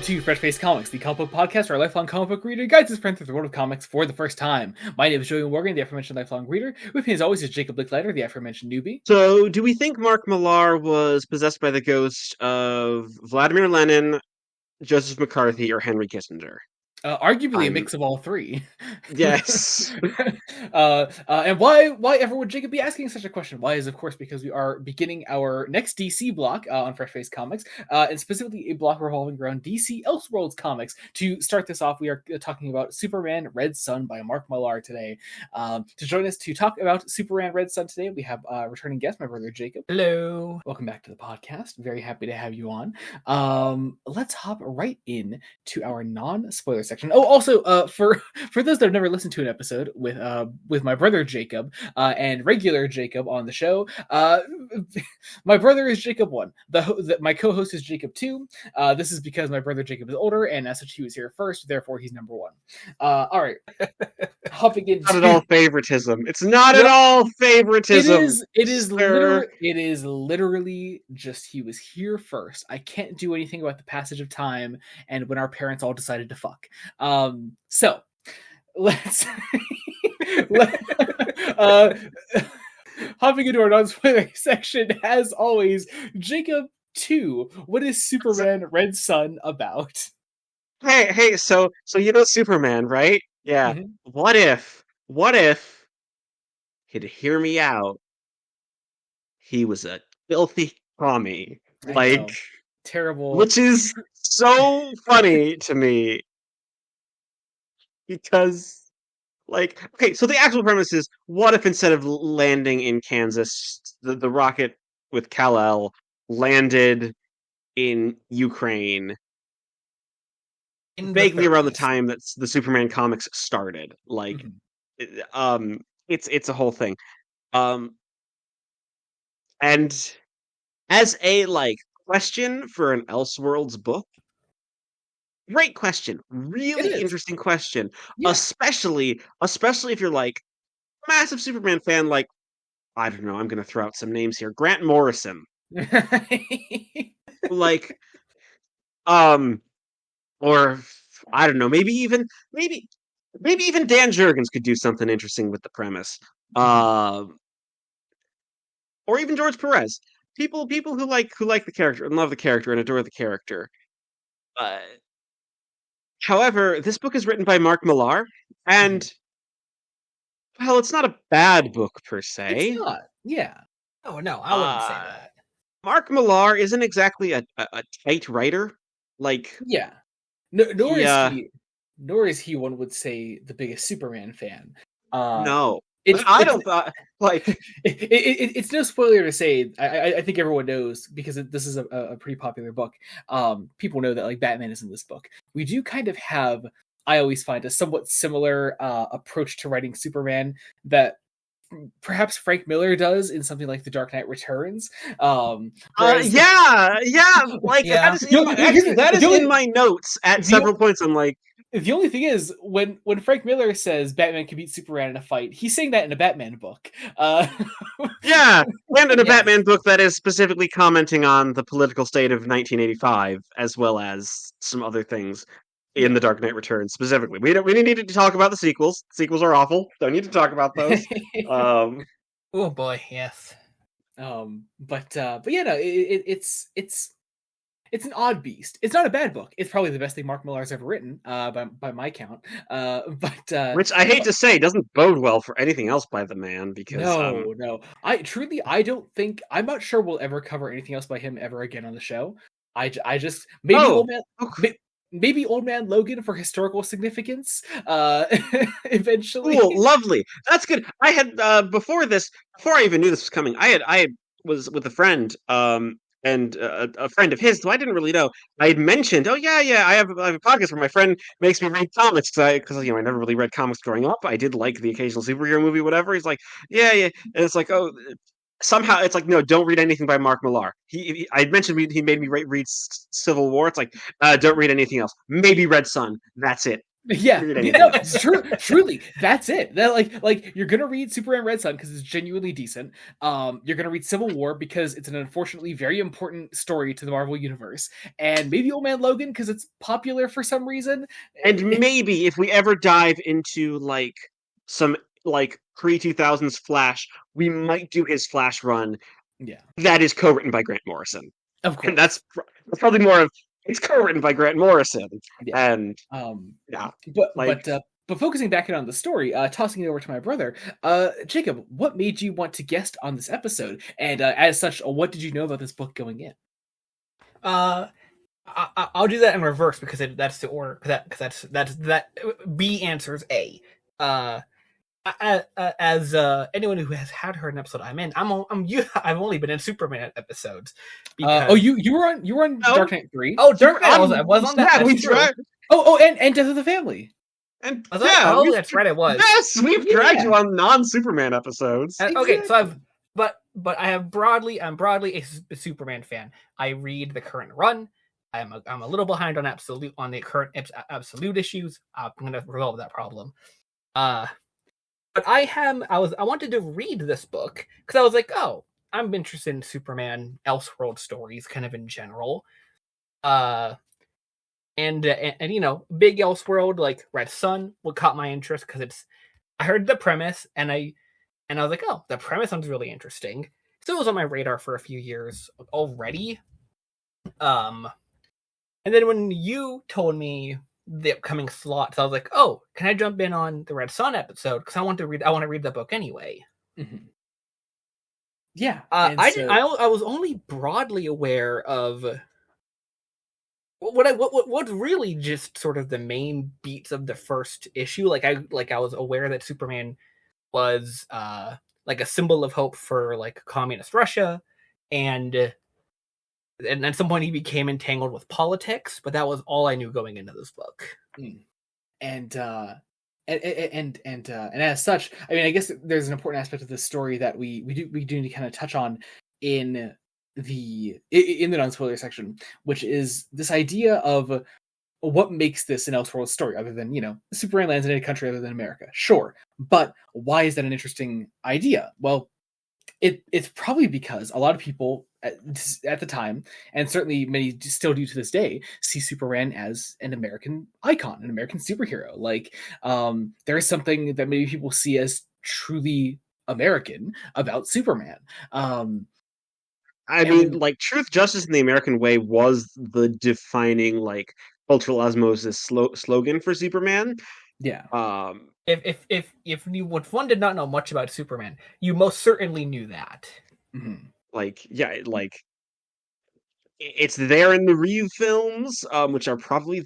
to Fresh Face Comics, the comic book podcast where a lifelong comic book reader guides his friend through the world of comics for the first time. My name is Julian Morgan, the aforementioned lifelong reader. With me as always is Jacob Licklider, the aforementioned newbie. So, do we think Mark Millar was possessed by the ghost of Vladimir Lenin, Joseph McCarthy, or Henry Kissinger? Arguably a mix of all three. Yes. And why ever would Jacob be asking such a question? Why is, of course, because we are beginning our next DC block on Fresh Face Comics, and specifically a block revolving around DC Elseworlds comics. To start this off, we are talking about Superman Red Sun by Mark Millar today. To join us to talk about Superman Red Sun today, we have returning guest, my brother Jacob. Hello. Welcome back to the podcast. Very happy to have you on. Let's hop right in to our non-spoiler section. Oh, also, for those that have never listened to an episode with my brother Jacob and regular Jacob on the show, my brother is Jacob 1. My co-host is Jacob 2. This is because my brother Jacob is older, and as such, he was here first. Therefore, he's number 1. All right, hopping into Not at all favoritism. It's not at all favoritism. It is literally just he was here first. I can't do anything about the passage of time and when our parents all decided to fuck. So let's hopping into our non-spoiler section, as always, Jacob 2, what is Superman Red Sun about? Hey, so you know Superman, right? Yeah. Mhm. What if he'd hear me out? He was a filthy commie. Terrible. Which is so funny to me. Because, okay, so the actual premise is, what if instead of landing in Kansas, the rocket with Kal-El landed in Ukraine, vaguely around the time that the Superman comics started? It's a whole thing. And as a, question for an Elseworlds book, great question. Really interesting question. Yeah. Especially if you're a massive Superman fan, I don't know, I'm gonna throw out some names here. Grant Morrison. Or I don't know, maybe even Dan Jurgens could do something interesting with the premise. Or even George Perez. People who like the character and love the character and adore the character. However, this book is written by Mark Millar, and well, it's not a bad book per se. It's not. Yeah. Oh no, I wouldn't say that. Mark Millar isn't exactly a tight writer. Yeah. Nor is he, one would say, the biggest Superman fan. No. I don't thought it's no spoiler to say. I think everyone knows, because this is a pretty popular book. People know that Batman is in this book. We do kind of have, I always find, a somewhat similar approach to writing Superman that perhaps Frank Miller does in something like The Dark Knight Returns. That is in my notes at several points. I'm like, the only thing is, when Frank Miller says Batman can beat Superman in a fight, he's saying that in a Batman book. Yeah, and in a Batman book that is specifically commenting on the political state of 1985, as well as some other things in The Dark Knight Returns specifically. We don't need to talk about the sequels. Sequels are awful. Don't need to talk about those. Oh boy, yes. But yeah, no, it's an odd beast. It's not a bad book. It's probably the best thing Mark Millar's ever written, by my count. Which I hate to say doesn't bode well for anything else by the man, because no. I'm not sure we'll ever cover anything else by him ever again on the show. I just maybe Old Man Logan for historical significance, eventually. Cool, lovely. That's good. I had before I even knew this was coming, I was with a friend, and a friend of his, who I didn't really know. I had mentioned, I have a podcast where my friend makes me read comics, because I never really read comics growing up. I did like the occasional superhero movie, whatever. He's like, yeah, and it's like, oh. Somehow it's like, no, don't read anything by Mark Millar. I mentioned he made me read Civil War. It's like, don't read anything else. Maybe Red Sun. That's it. Yeah, read you anything know, else. truly, that's it. That like you're gonna read Superman Red Sun because it's genuinely decent. You're gonna read Civil War because it's an unfortunately very important story to the Marvel universe, and maybe Old Man Logan because it's popular for some reason. And maybe if we ever dive into like some like pre-2000s Flash, we might do his Flash run Yeah, that is co-written by Grant Morrison. of And course. that's probably more of it's co-written by Grant Morrison. Yeah. And Um, yeah, but like but focusing back in on the story, tossing it over to my brother, Jacob, what made you want to guest on this episode? And as such, what did you know about this book going in? I'll do that in reverse because that's the order. Because that B answers A. As anyone who has had heard an episode I'm in, I've only been in Superman episodes. Because, you were on No. Dark Knight 3. Oh, Dark Knight, I was on that. Yeah, that's true. And Death of the Family. And that's right. It was. Yes, we've dragged you on non-Superman episodes. Okay, so but I'm broadly a Superman fan. I read the current run. I'm a little behind on the current absolute issues. I'm gonna resolve that problem. But I wanted to read this book because I was like, oh, I'm interested in Superman Elseworld stories, kind of in general. And you know, big Elseworld like Red Sun what caught my interest because I heard the premise and I was like, oh, the premise sounds really interesting. So it was on my radar for a few years already. And then when you told me the upcoming slots, I was like, oh, can I jump in on the Red Sun episode? Because I want to read the book anyway. Mm-hmm. Yeah. I was only broadly aware of what really just sort of the main beats of the first issue. Like I was aware that Superman was like a symbol of hope for like communist Russia, and at some point he became entangled with politics, but that was all I knew going into this book. And as such, I mean, I guess there's an important aspect of this story that we do need to kind of touch on in the non-spoiler section, which is this idea of what makes this an Elseworld story, other than, you know, Superman lands in a country other than America. Sure, but why is that an interesting idea? Well, it's probably because a lot of people at the time, and certainly many still do to this day, see Superman as an American icon, an American superhero. Like, there is something that many people see as truly American about Superman. I mean, like truth, justice, and the American way was the defining like cultural osmosis slogan for Superman. Yeah. If one did not know much about Superman, you most certainly knew that. Mm-hmm. Like, yeah, like it's there in the Reeve films, which are probably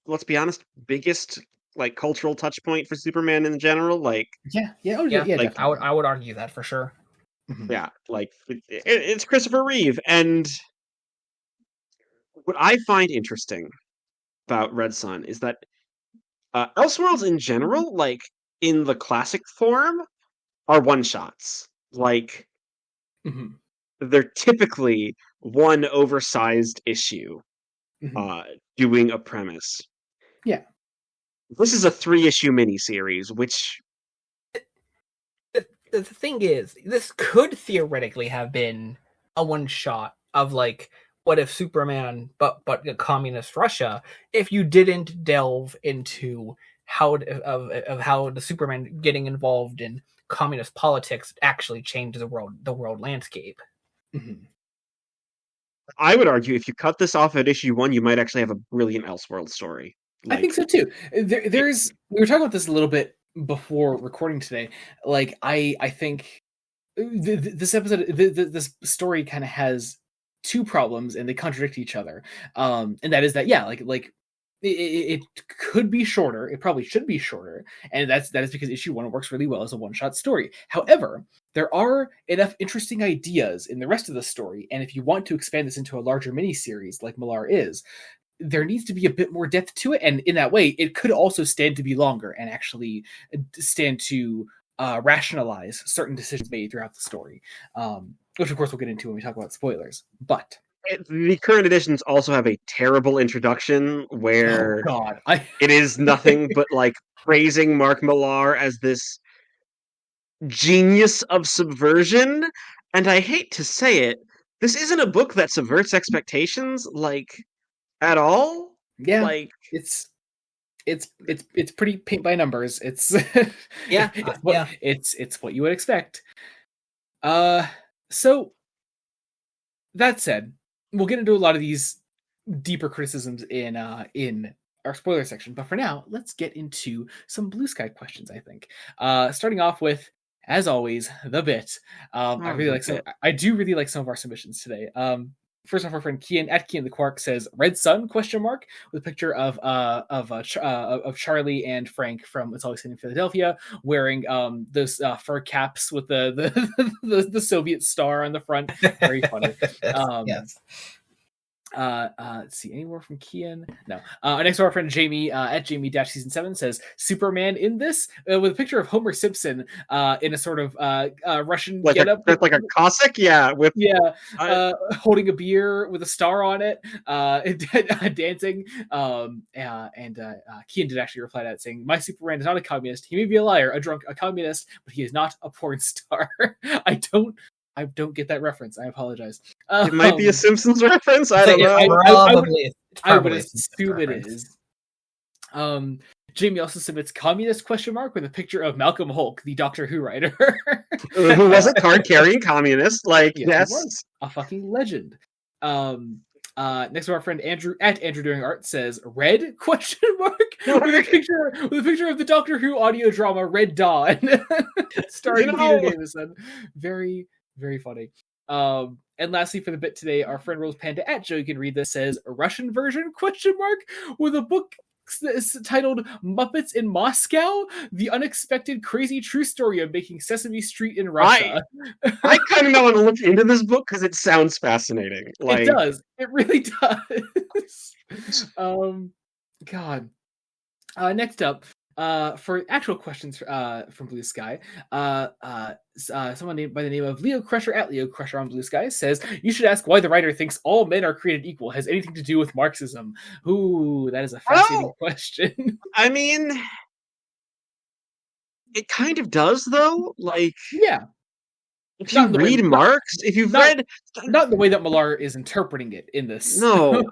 let's be honest, biggest like cultural touch point for Superman in general. Like, yeah, like I would argue that for sure. Mm-hmm. Yeah, like it's Christopher Reeve, and what I find interesting about Red Sun is that Elseworlds in general, like in the classic form, are one shots. Like Mm-hmm. they're typically one oversized issue, doing a premise. Yeah, this is a 3-issue miniseries, which the thing is, this could theoretically have been a one shot of like, what if Superman, but communist Russia, if you didn't delve into how the Superman getting involved in communist politics actually changed the world landscape. Mm-hmm. I would argue if you cut this off at issue 1, you might actually have a brilliant Elseworld story. Like, I think so too. There's we were talking about this a little bit before recording today. Like, I think this episode, this story kind of has two problems, and they contradict each other. And that is that, yeah, like it could be shorter. It probably should be shorter, and that is because issue 1 works really well as a one-shot story. However, there are enough interesting ideas in the rest of the story, and if you want to expand this into a larger miniseries like Millar is, there needs to be a bit more depth to it, and in that way, it could also stand to be longer and actually stand to rationalize certain decisions made throughout the story, which of course we'll get into when we talk about spoilers. But the current editions also have a terrible introduction where Oh God, it is nothing but like praising Mark Millar as this genius of subversion. And I hate to say it, this isn't a book that subverts expectations like at all. yeah, Like it's it's pretty paint by numbers. It's Yeah, it's what you would expect. So that said, we'll get into a lot of these deeper criticisms in our spoiler section, but for now, let's get into some Blue Sky questions. I think, starting off with, as always, the bit. I do really like some of our submissions today. First off, our friend Kian at Kian the Quark says "Red Sun?" with a picture of Charlie and Frank from It's Always Sunny in Philadelphia wearing those fur caps with the Soviet star on the front. Very funny. Yes. Let's see, any more from Kian? No. Next to our friend Jamie at Jamie-Season7 says Superman in this with a picture of Homer Simpson in a sort of Russian like getup, like a Cossack, with holding a beer with a star on it, dancing. Kian did actually reply to that saying, "My Superman is not a communist. He may be a liar, a drunk, a communist, but he is not a porn star." I don't get that reference. I apologize. It might be a Simpsons reference. I don't know. I would assume it is. Jamie also submits communist ? With a picture of Malcolm Hulk, the Doctor Who writer. Who was a card-carrying communist. Yes. He was a fucking legend. Next to our friend Andrew at Andrew Doing Art says "Red ? With a picture of the Doctor Who audio drama Red Dawn, starring Peter Davison. Very, very funny. And lastly, for the bit today, our friend Rose Panda at Joe, you can read this, says "A Russian version ? With a book titled Muppets in Moscow: The Unexpected Crazy True Story of Making Sesame Street in Russia." I kind of want to look into this book because it sounds fascinating. It does. It really does. God. Next up, for actual questions from Blue Sky, someone named by the name of Leo Crusher at Leo Crusher on Blue Sky says, "You should ask why the writer thinks all men are created equal has anything to do with Marxism." Ooh, that is a fascinating question. I mean, it kind of does, though. Yeah. If you read Marx, if you've read... Not the way that Millar is interpreting it in this. No.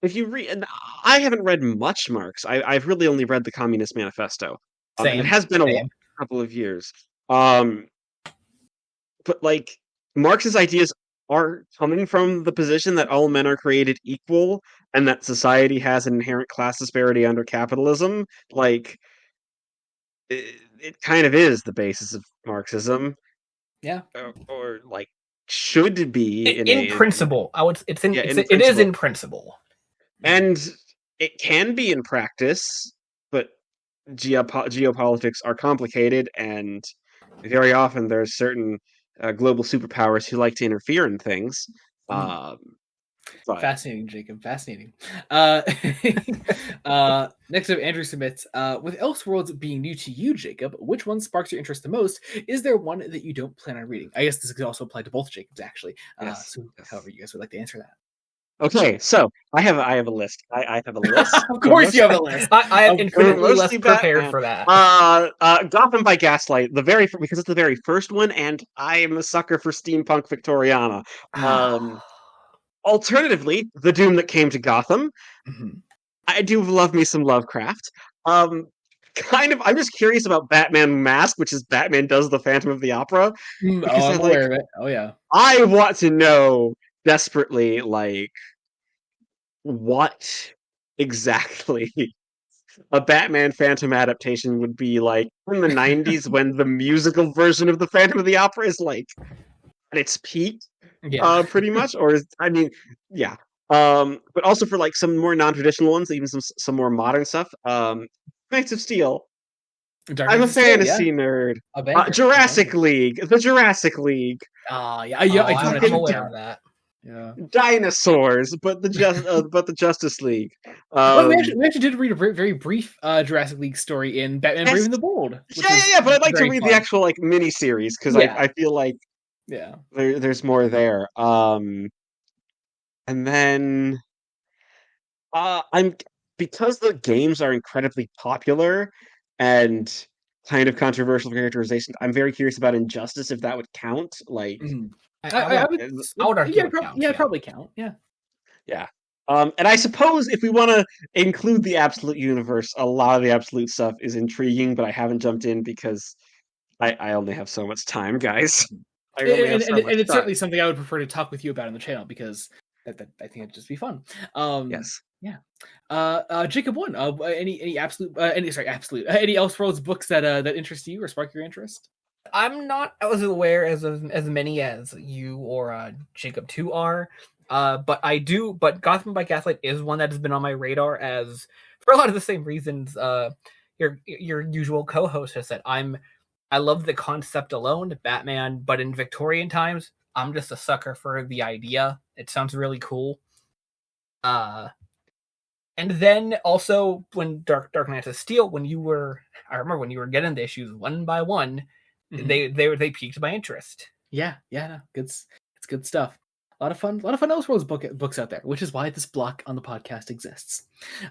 If you read... And I haven't read much Marx. I've really only read the Communist Manifesto. It has been a couple of years. But, Marx's ideas are coming from the position that all men are created equal and that society has an inherent class disparity under capitalism. It kind of is the basis of Marxism. Yeah. Or should be in principle. It is in principle. And it can be in practice, but geopolitics are complicated, and very often there's certain global superpowers who like to interfere in things. Fascinating, Jacob. Fascinating. Next up, Andrew submits, with Elseworlds being new to you, Jacob, which one sparks your interest the most? Is there one that you don't plan on reading? I guess this could also apply to both Jacobs, actually. Yes. However you guys would like to answer that. Okay, so I have a list. I have a list. Of course you have a list. I am incredibly less prepared for that. Gotham by Gaslight, because it's the very first one, and I am a sucker for steampunk Victoriana. Alternatively, The Doom That Came to Gotham. Mm-hmm. I do love me some Lovecraft. I'm just curious about Batman Mask, which is Batman Does the Phantom of the Opera. I'm aware of it. Oh, yeah. I want to know desperately, what exactly a Batman Phantom adaptation would be like in the 90s when the musical version of the Phantom of the Opera is at its peak. Yeah. Pretty much, but also for some more non-traditional ones, even some more modern stuff. Knights of Steel. I'm a fantasy nerd. Jurassic League, the Jurassic League. I'm aware of that. Yeah. Dinosaurs, but the Justice League. We actually did read a very brief Jurassic League story in Batman Brave and the Bold. Yeah, but I'd like to read the actual mini series because I feel like Yeah. There's more there. And then I'm because the games are incredibly popular and kind of controversial characterization. I'm very curious about Injustice if that would count. Like, Mhm. I would uh, I would argue yeah, it counts. yeah, Yeah. probably count. Yeah. yeah. And I suppose if we want to include the Absolute universe, a lot of the Absolute stuff is intriguing, but I haven't jumped in because I only have so much time, guys. I only have so much And it's time. certainly something I would prefer to talk with you about on the channel because that I think it'd just be fun. Yes. Yeah. Jacob one. Any absolute absolute any Elseworlds books that that interest you or spark your interest? I'm not as aware as many as you or Jacob 2 are. But I do. But Gotham by Gaslight is one that has been on my radar as for a lot of the same reasons. Your usual co-host has said. I love the concept alone, Batman, but in Victorian times, I'm just a sucker for the idea. It sounds really cool. And then also when Dark Knights of Steel, I remember when you were getting the issues one by one, they piqued my interest. Yeah, no, it's good stuff. A lot of fun Elseworlds books out there, which is why this block on the podcast exists.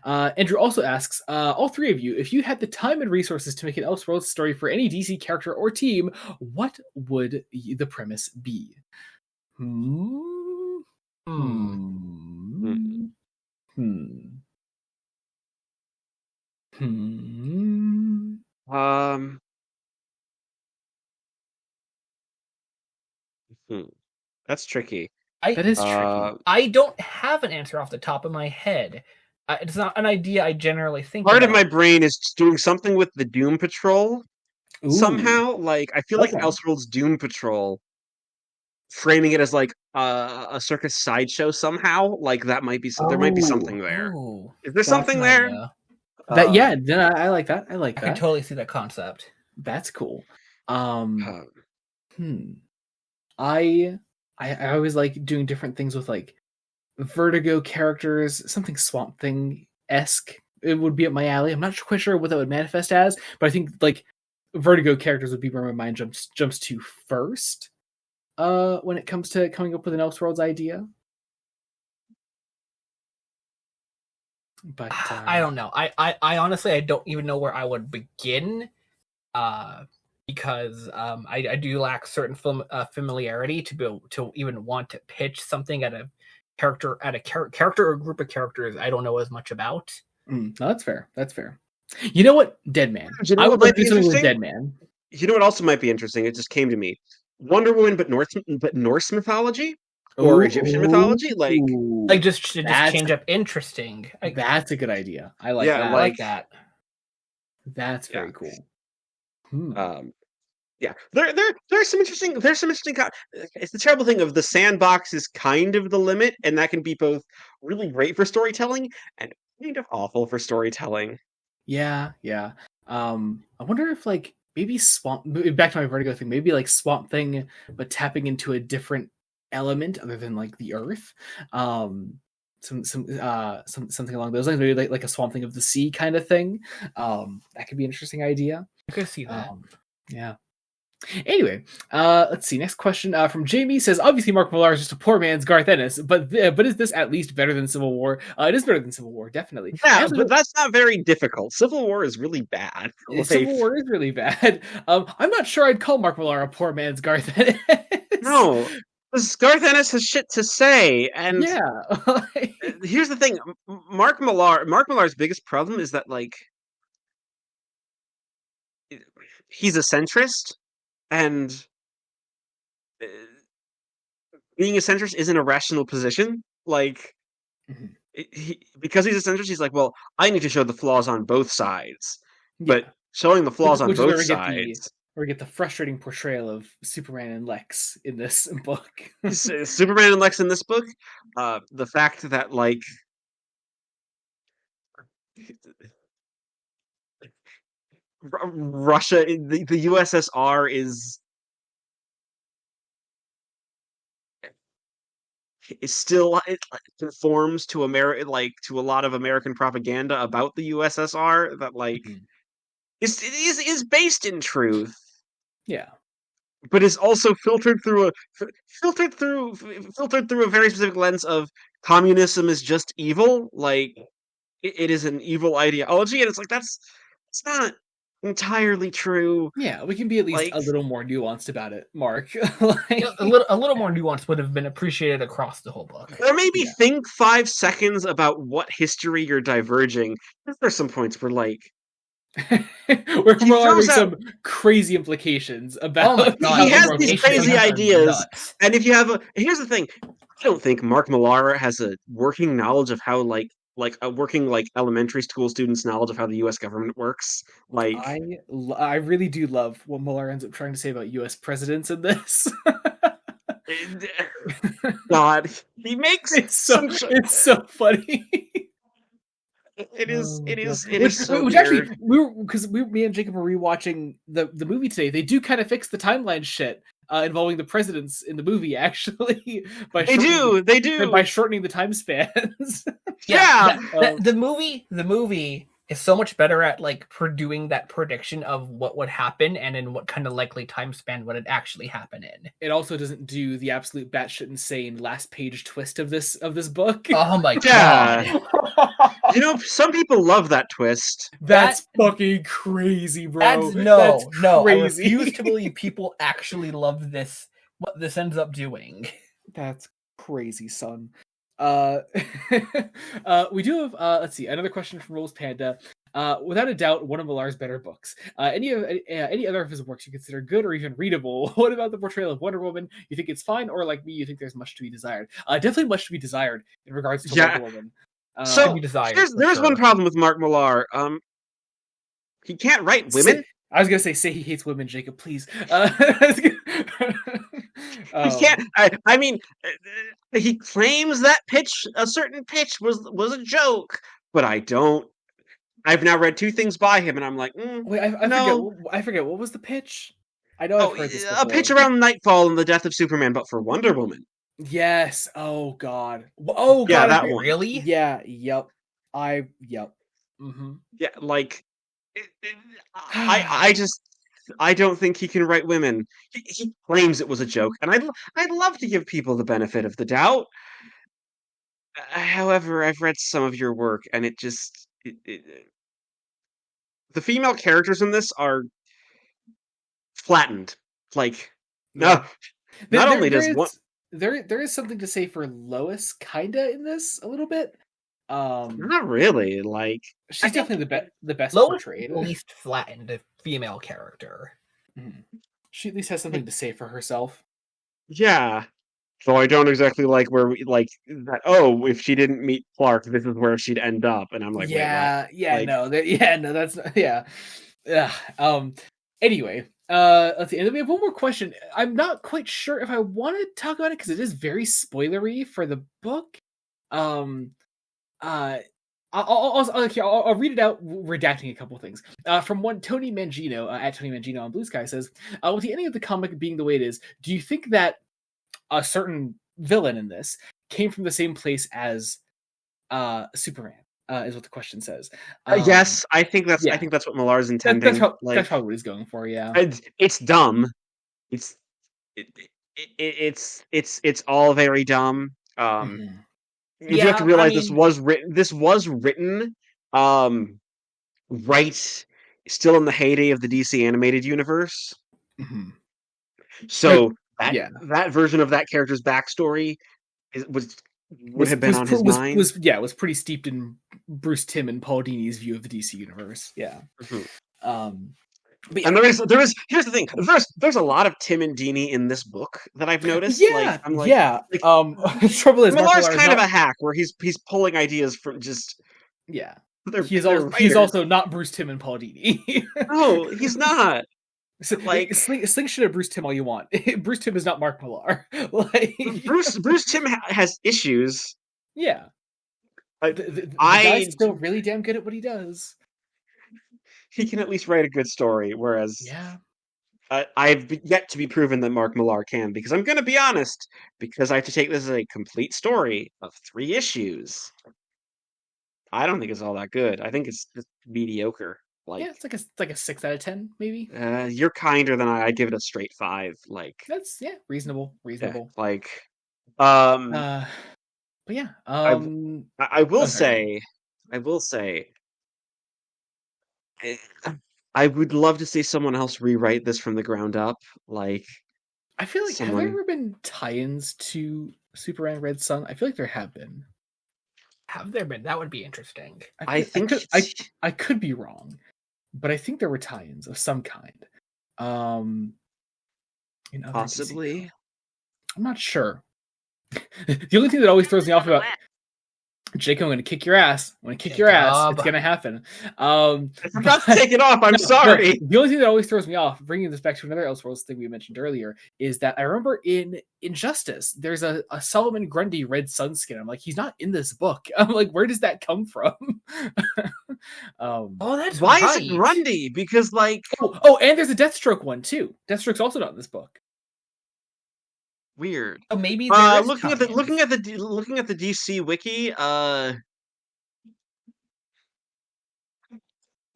Andrew also asks, all three of you, if you had the time and resources to make an Elseworlds story for any DC character or team, what would the premise be? Hmm. Um. That's tricky. That is tricky. I don't have an answer off the top of my head. It's not an idea I generally think Part about. of my brain is doing something with the Doom Patrol somehow. Like, I feel like an Okay. Elseworlds Doom Patrol, framing it as like a circus sideshow somehow. Like that might be there might be something there. Is there That's something an there? idea. Then I like that. I like I that. can totally see that concept. That's cool. I always like doing different things with like Vertigo characters, something Swamp Thing-esque. It would be up my alley. I'm not quite sure what that would manifest as, but I think like Vertigo characters would be where my mind jumps to first. When it comes to coming up with an Elseworlds idea. But I don't know. I honestly I don't even know where I would begin. Because I do lack certain familiarity to even want to pitch something at a character or group of characters I don't know as much about. No, that's fair. That's fair. You know what? Deadman. You know I what would might be do something with interesting? Deadman. You know what also might be interesting? It just came to me. Wonder Woman, but Norse mythology or Egyptian mythology, like just change up interesting. That's a good idea. I like yeah, that. I like that. That's very cool. Yeah, there's some interesting. It's the terrible thing of the sandbox is kind of the limit, and that can be both really great for storytelling and kind of awful for storytelling. Yeah. I wonder if like maybe back to my Vertigo thing, maybe like Swamp Thing, but tapping into a different element other than like the Earth. Something along those lines, maybe like a Swamp Thing of the sea kind of thing. That could be an interesting idea. I could see that. Yeah. Anyway, let's see. Next question from Jamie says, obviously Mark Millar is just a poor man's Garth Ennis, but is this at least better than Civil War? It is better than Civil War, definitely. Yeah, but that's not very difficult. Civil War is really bad. Civil War is really bad. I'm not sure I'd call Mark Millar a poor man's Garth Ennis. No, because Garth Ennis has shit to say, and yeah. Here's the thing: Mark Millar's biggest problem is that like he's a centrist, and being a centrist isn't a rational position. Like, because he's a centrist, he's like, well, I need to show the flaws on both sides. Yeah. But showing the flaws on both sides, we get the frustrating portrayal of Superman and Lex in this book. Superman and Lex in this book, the fact that like Russia, the USSR is still, it conforms to to a lot of American propaganda about the USSR that like is based in truth. Yeah. but is also filtered through a very specific lens of communism is just evil. Like it is an evil ideology, and it's like it's not entirely true. Yeah, we can be at least Like a little more nuanced about it, Mark. A little more nuance would have been appreciated across the whole book. or maybe Yeah. think 5 seconds about what history you're diverging. There's some points where like We're he having throws out some crazy implications Oh about my god, he has the these implications crazy are ideas, nuts. and if you have a here's the thing, I don't think Mark Millar has a working knowledge of how like a working like elementary school student's knowledge of how the U.S. government works. Like, I really do love what Mueller ends up trying to say about U.S. presidents in this. God, he makes It's so funny. it Oh, God. is so Which weird. actually me and Jacob were rewatching the movie today. They do kind of fix the timeline shit involving the presidents in the movie actually They by do. shortening the time spans. Yeah. The movie is so much better at like doing that prediction of what would happen and in what kind of likely time span would it actually happen in. It also doesn't do the absolute batshit insane last page twist of this book. Oh my Yeah. god. You know, some people love that twist. That's fucking crazy, bro. That's That's no. I crazy. refuse to believe people actually love this. What this ends up doing. That's crazy, son. We do have let's see, another question from Rules Panda. Without a doubt, one of Millar's better books. Any other of his works you consider good or even readable? What about the portrayal of Wonder Woman? You think it's fine, or like me, you think there's much to be desired? Definitely much to be desired in regards to Yeah. Wonder Woman. So be desired, there's for one sure. problem with Mark Millar. He can't write women. I was gonna say he hates women, Jacob. Please. He can't. I mean, he claims that a certain pitch was a joke, but I don't. I've now read 2 things by him, and I'm like, Wait, I no. forget. I forget what was the pitch. I know I've heard this before. A pitch around Nightfall and the death of Superman, but for Wonder Woman. Yes. Oh God. Oh Yeah, God. that one. Really? Yeah. Yep. Yep. Mm-hmm. Yeah, like I don't think he can write women. He claims it was a joke, and I'd love to give people the benefit of the doubt. However, I've read some of your work, and the female characters in this are flattened. Like, no, not only does one. There is something to say for Lois, kinda in this a little bit. Not really. Like, she's definitely the best Lois portrayed. is the least flattened female character. She at least has something to say for herself. Yeah. So I don't exactly like where we like that. Oh, if she didn't meet Clark, this is where she'd end up. And I'm like, yeah, wait, what? yeah, Like, no, that's yeah. Anyway, let's see. And then we have one more question. I'm not quite sure if I want to talk about it because it is very spoilery for the book. I'll read it out, redacting a couple things. From one Tony Mangino at Tony Mangino on Blue Sky says, with the ending of the comic being the way it is, do you think that a certain villain in this came from the same place as Superman? Is what the question says. yes, I think that's yeah. I think that's what Millar's intending. That's probably what he's going for. Yeah, it's dumb. It's it's all very dumb. You have to realize this was written. This was written, right, still in the heyday of the DC animated universe. So that version of that character's backstory would have been on his mind. Was pretty steeped in Bruce Timm and Paul Dini's view of the DC universe. Yeah. And here's the thing. There's a lot of Tim and Dini in this book that I've noticed. Yeah, the trouble is Millar's kind of a hack where he's pulling ideas from just. Yeah, he's also not Bruce Timm and Paul Dini. No, he's not. Like sling shit at Bruce Timm all you want. Bruce Timm is not Mark Millar. Like Bruce Timm has issues. Yeah, the guy's still really damn good at what he does. He can at least write a good story, whereas yeah, I've yet to be proven that Mark Millar can. Because I'm going to be honest, because I have to take this as a complete story of 3 issues. I don't think it's all that good. I think it's just mediocre. Like, yeah, it's like a 6 out of 10, maybe. you're kinder than I'd give it a straight 5. Like, That's reasonable, yeah, reasonable. like, um, Uh, but yeah, I I will oh, sorry. say, I will say, eh, I would love to see someone else rewrite this from the ground up. Like, I feel like have there someone ever been tie-ins to Superman Red Sun? I feel like there have been. Have there been? That would be interesting. I think I could be wrong, but I think there were tie-ins of some kind. Um, in other DC possibly. I'm not sure. The only thing that always throws me off about Jacob, I'm going to kick your ass. I'm going to kick your ass. It's going to happen. I forgot to take it off. I'm sorry. The only thing that always throws me off, bringing this back to another Elseworlds thing we mentioned earlier, is that I remember in Injustice, there's a Solomon Grundy Red Sun skin. I'm like, he's not in this book. I'm like, where does that come from? Oh, that's Why right. is it Grundy? Because, like, oh, and there's a Deathstroke one too. Deathstroke's also not in this book. weird. So maybe there is looking at tie-ins. looking at the DC wiki,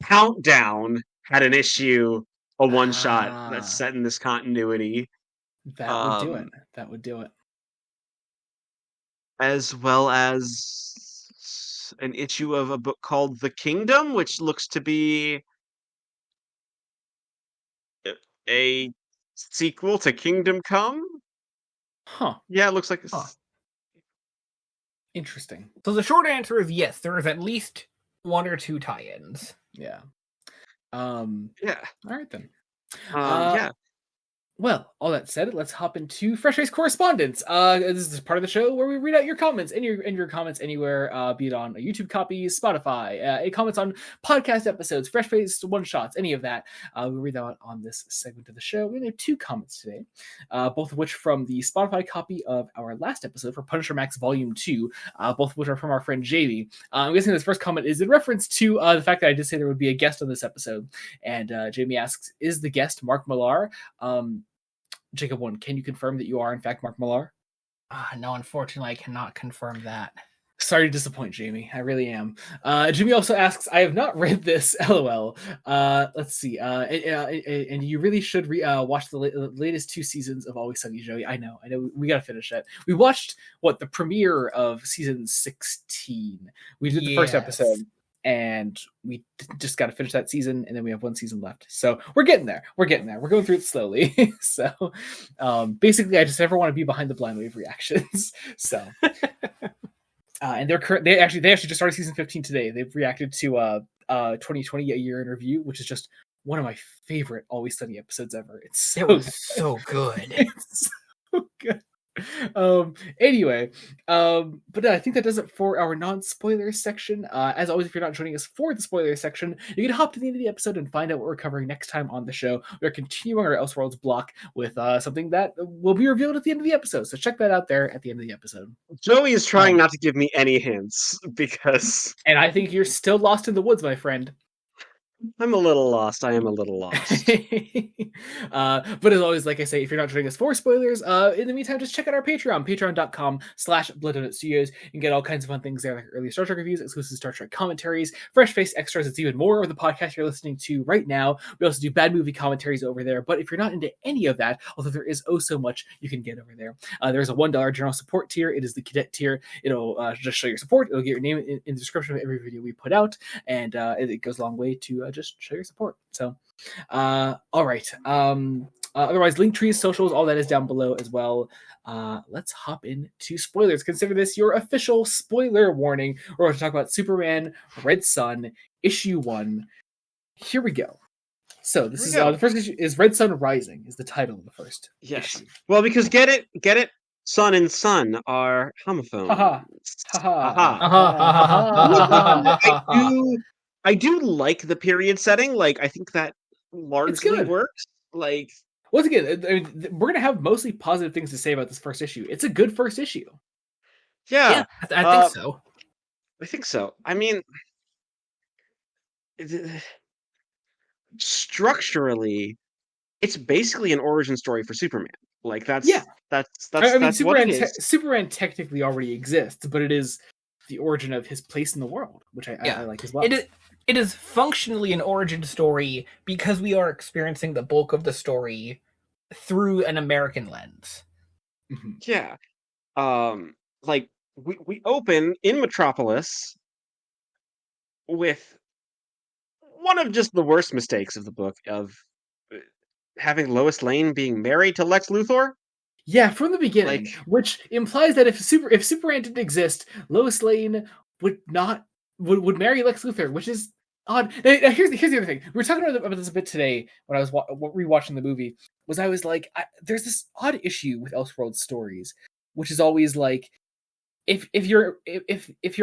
Countdown had an issue, a one shot that's set in this continuity. That would do it. That would do it. As well as an issue of a book called The Kingdom, which looks to be a sequel to Kingdom Come. Huh. Yeah, it looks like Interesting. So the short answer is yes, there is at least 1 or 2 tie-ins. Yeah. yeah. All right then. Yeah. Well, all that said, let's hop into Fresh Face Correspondence. This is part of the show where we read out your comments and your comments anywhere, be it on a YouTube copy, Spotify, any comments on podcast episodes, Fresh Face one shots, any of that. We read that out on this segment of the show. We have 2 comments today, both of which from the Spotify copy of our last episode for Punisher Max Volume 2, both of which are from our friend Jamie. I'm guessing this first comment is in reference to the fact that I did say there would be a guest on this episode, and Jamie asks, "Is the guest Mark Millar?" Jacob 1, can you confirm that you are in fact Mark Millar? No, unfortunately, I cannot confirm that. Sorry to disappoint, Jamie. I really am. Jimmy also asks, I have not read this, LOL. Let's see. And you really should watch the latest 2 seasons of Always Sunny, Joey. I know. We gotta finish it. We watched, the premiere of season 16. We did the first episode. And we just got to finish that season, and then we have 1 season left. So we're getting there. We're going through it slowly. So basically, I just never want to be behind the blind wave reactions. So, and they actually just started season 15 today. They've reacted to 2020 A Year in Review, which is just one of my favorite Always Sunny episodes ever. It was so good. It's so good. Anyway, but I think that does it for our non-spoiler section. As always, if you're not joining us for the spoiler section, you can hop to the end of the episode and find out what we're covering next time on the show. We're continuing our Elseworlds block with something that will be revealed at the end of the episode, so check that out there at the end of the episode. Joey is trying not to give me any hints because, and I think you're still lost in the woods, my friend. I'm a little lost. I am a little lost. But as always, like I say, if you're not joining us for spoilers, in the meantime, just check out our Patreon, patreon.com/BloodDonut-Studios. You can get all kinds of fun things there, like early Star Trek reviews, exclusive Star Trek commentaries, fresh face extras. It's even more of the podcast you're listening to right now. We also do bad movie commentaries over there. But if you're not into any of that, although there is so much you can get over there, there's a $1 general support tier. It is the cadet tier. It'll just show your support. It'll get your name in the description of every video we put out, and it goes a long way to just show your support. So all right, otherwise, link trees, socials, all that is down below as well. Let's hop into spoilers. Consider this your official spoiler warning. We're going to talk about Superman Red Sun issue 1. Here we go. So this is the first issue is Red Sun Rising is the title of the first issue. Well, because get it sun and sun are homophones. I do like the period setting. Like, I think that largely works. Like, once again, I mean, we're gonna have mostly positive things to say about this first issue. It's a good first issue. Yeah, I think so. I think so. I mean, structurally, it's basically an origin story for Superman. Like, that's Superman, what it is. Superman technically already exists, but it is the origin of his place in the world, which I like as well. it is functionally an origin story because we are experiencing the bulk of the story through an American lens. Mhm. Yeah. Like we open in Metropolis with one of just the worst mistakes of the book of uh, having Lois Lane being married to Lex Luthor. Yeah, from the beginning, Like, which implies that if Superman didn't exist, Lois Lane would not would marry Lex Luthor, which is odd. Now, here's the other thing. We were talking about this a bit today when I was rewatching the movie. I was like, there's this odd issue with Elseworld stories, which is always like if your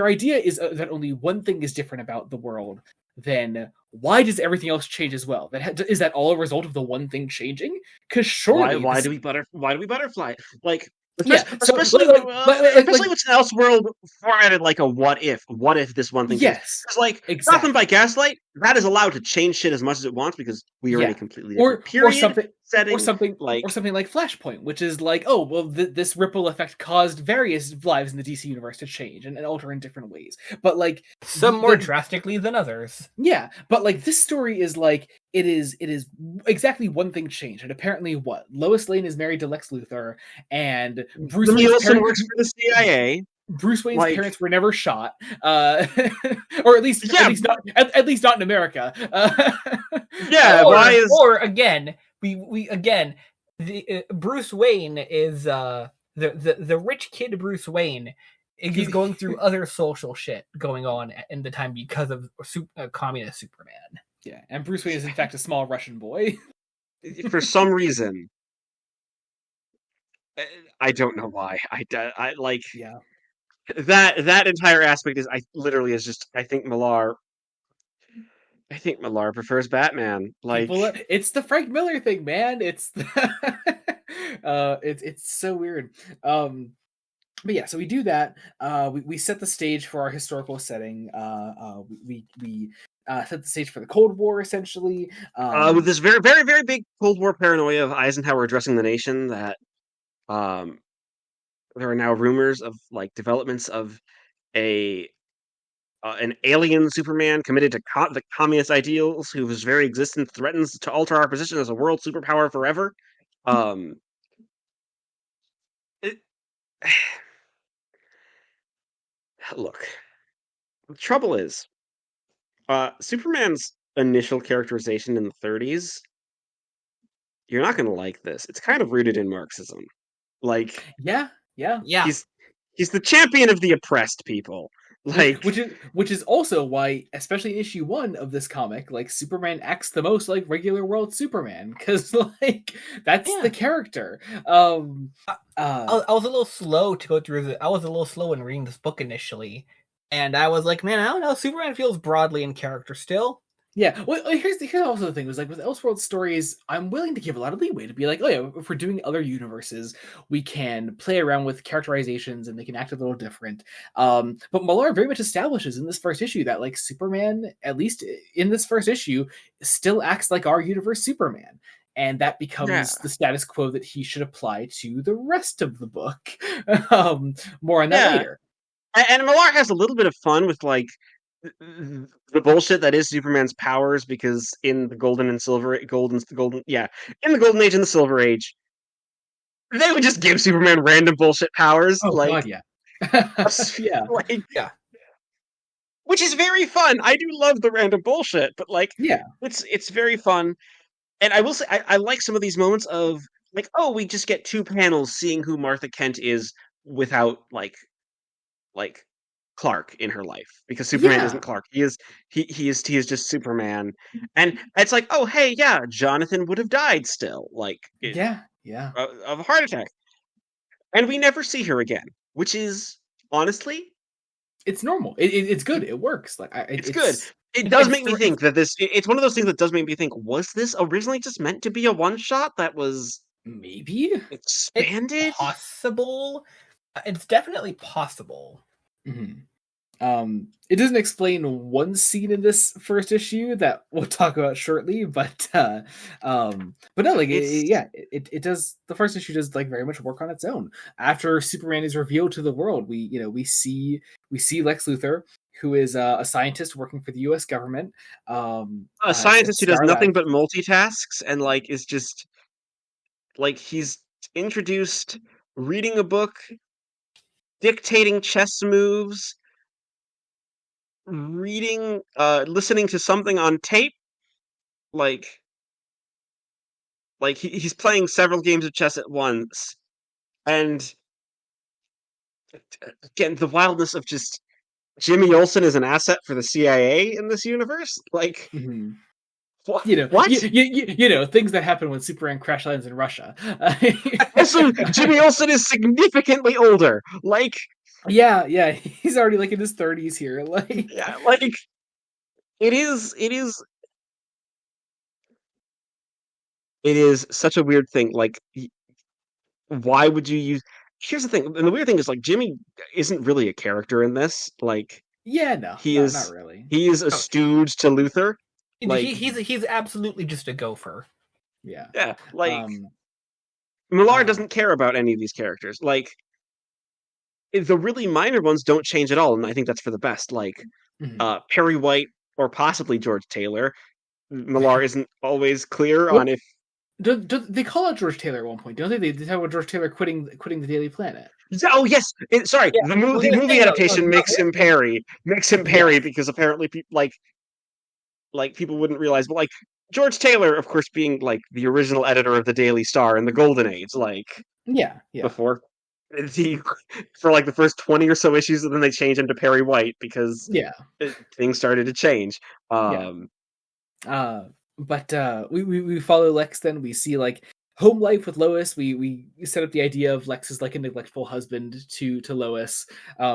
idea is that only one thing is different about the world, then why does everything else change as well? Is that all a result of the one thing changing? Because surely why do we butterfly? Like, yeah. So especially with an Elseworld formatted like a what if this one thing changes? yes, It's like exactly. Gotham by Gaslight, that is allowed to change shit as much as it wants because we are in a completely different period, or something setting, or something like Flashpoint, which is like, oh well, this ripple effect caused various lives in the DC universe to change and alter in different ways. But like some more drastically than others. Yeah, but like this story is like it is exactly one thing changed, and apparently what Lois Lane is married to Lex Luthor, and Bruce Wayne's Nielsen works for the CIA. Bruce Wayne's Like, parents were never shot, or at least not in America. Yeah, or again, we again, the Bruce Wayne is the rich kid Bruce Wayne is going through other social shit going on in the time because of communist Superman. Yeah, and Bruce Wayne is in fact a small Russian boy. For some reason, I don't know why. I like Yeah. that entire aspect is just I think Millar prefers Batman. Like, It's the Frank Miller thing, man. It's it's so weird. But yeah, so we do that. We set the stage for our historical setting. We set the stage for the Cold War, essentially. With this very, very, very big Cold War paranoia of Eisenhower addressing the nation, that there are now rumors of like developments of a an alien Superman committed to the communist ideals, whose very existence threatens to alter our position as a world superpower forever. It, look, the trouble is, Superman's initial characterization in the 30s. You're not going to like this. It's kind of rooted in Marxism. Like, yeah. he's the champion of the oppressed people. Like, which is also why, especially in issue 1 of this comic, like Superman acts the most like regular world Superman, because like that's the character. I was a little slow to go through I was a little slow in reading this book initially, and I was like, man, I don't know, Superman feels broadly in character still. Yeah, well, here's also the thing: was like with Elseworld stories, I'm willing to give a lot of leeway to be like, oh yeah, if we're doing other universes, we can play around with characterizations and they can act a little different. But Millar very much establishes in this first issue that like Superman, at least in this first issue, still acts like our universe Superman, and that becomes the status quo that he should apply to the rest of the book. More on that later. And Millar has a little bit of fun with like the bullshit that is Superman's powers, because in the golden age and the Silver Age, they would just give Superman random bullshit powers. Oh like, God, yeah. yeah. Which is very fun. I do love the random bullshit, but like, it's very fun. And I will say, I like some of these moments of like, oh, we just get 2 panels seeing who Martha Kent is without like Clark in her life, because Superman isn't Clark. He is just Superman. And it's like, oh hey, yeah, Jonathan would have died still, like of a heart attack, and we never see her again, which is honestly, it's normal. It's good. It works. Like it's good. It does make me think that it's one of those things that does make me think, was this originally just meant to be a one shot that was maybe expanded? It's possible. It's definitely possible. Mm-hmm. It doesn't explain one scene in this first issue that we'll talk about shortly, but no, like it does. The first issue does like very much work on its own. After Superman is revealed to the world, we see Lex Luthor, who is a scientist working for the U.S. government. A At scientist who does Star nothing Labs. but multitasks and like is just like he's introduced reading a book, dictating chess moves, listening to something on tape, like he's playing several games of chess at once, and again the wildness of just Jimmy Olsen is an asset for the CIA in this universe. Like, Mhm. what? You know, What? you know things that happen when Superman crash lands in Russia. Also, Jimmy Olsen is significantly older. Like, yeah, he's already like in his 30s here. Like, yeah, like it is such a weird thing. Like, why would you use? Here's the thing, and the weird thing is like Jimmy isn't really a character in this. Like, yeah, no, he not is really. he is a No, stooge to Luther. Like, he's absolutely just a gopher. Yeah. yeah, like Um. Millar doesn't care about any of these characters. Like, the really minor ones don't change at all, and I think that's for the best. Like, Mhm. Perry White or possibly George Taylor. Millar isn't always clear What on if. do they call out George Taylor at one point? Don't they? They talk about George Taylor quitting the Daily Planet. Oh yes, sorry. Yeah, The movie adaptation makes him Perry, Yeah. because apparently people like people wouldn't realize, but like George Taylor, of course, being like the original editor of the Daily Star in the Golden Age, like Yeah. before he for like the first 20 or so issues, and then they changed him to Perry White because Yeah. things started to change. Yeah. Uh, but we follow Lex. Then we see like home life with Lois. We set up the idea of Lex as like a neglectful husband to Lois,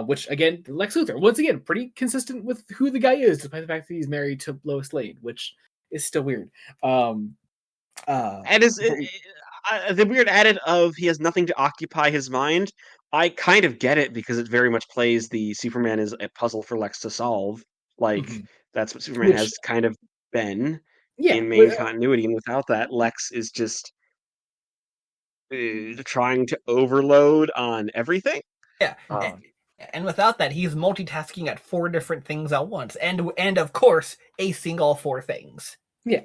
which again Lex Luthor once again pretty consistent with who the guy is, despite the fact that he's married to Lois Lane, which is still weird. Um, And is but the weird added of he has nothing to occupy his mind. I kind of get it because it very much plays the Superman is a puzzle for Lex to solve. Like mhm. that's what Superman Which has kind of been yeah, in main continuity, and without that, Lex is just trying to overload on everything. Yeah. Um, And without that, he's multitasking at 4 different things at once, and of course, acing all 4 things. yeah.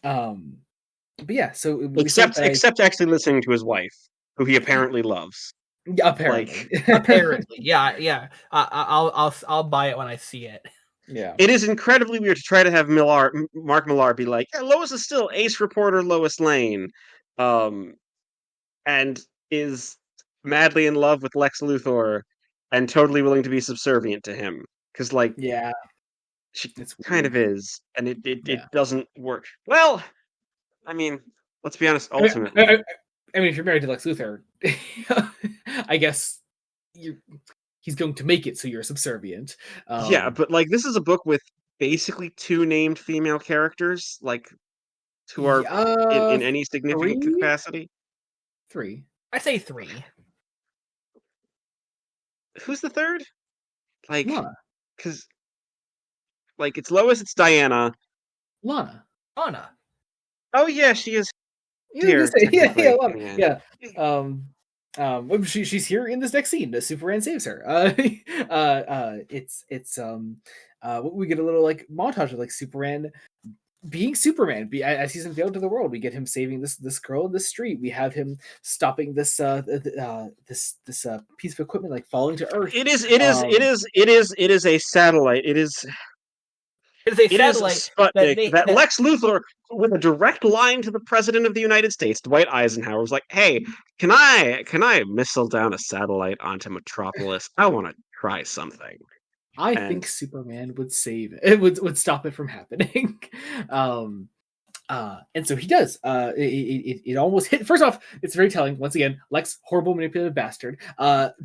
But yeah, so we except actually listening to his wife, who he apparently loves. apparently. Like, Apparently, yeah. I'll buy it when I see it. Yeah. it is incredibly weird to try to have Mark Millar be like, yeah, Lois is still ace reporter Lois Lane, and is madly in love with Lex Luthor and totally willing to be subservient to him. Because, like, Yeah, she it's kind of weird. is, and it Yeah. doesn't work. Well, I mean, let's be honest, I mean, ultimately. I mean, if you're married to Lex Luthor, I guess he's going to make it so you're subservient. Yeah, but, like, this is a book with basically 2 named female characters, like, who are in any significant Three, capacity. three. I say 3. Who's the third? Like, Lana, because, like, it's Lois, it's Diana. Lana. Anna. Oh, yeah, she is Yeah, I was here, gonna say, yeah, technically. Lana. Yeah. Yeah. She's here in this next scene. The Superman saves her. We get a little like montage of like Superman being Superman, as he's unveiled to the world. We get him saving this girl in the street. We have him stopping this piece of equipment like falling to Earth. It is a satellite. It is a It is satellite Sputnik that Lex Luthor, with a direct line to the President of the United States, Dwight Eisenhower, was like, "Hey, can I missile down a satellite onto Metropolis? I want to try something." I think And Superman would save it. It would stop it from happening. um, and so he does. It almost hit. First off, it's very telling. Once again, Lex, horrible manipulative bastard,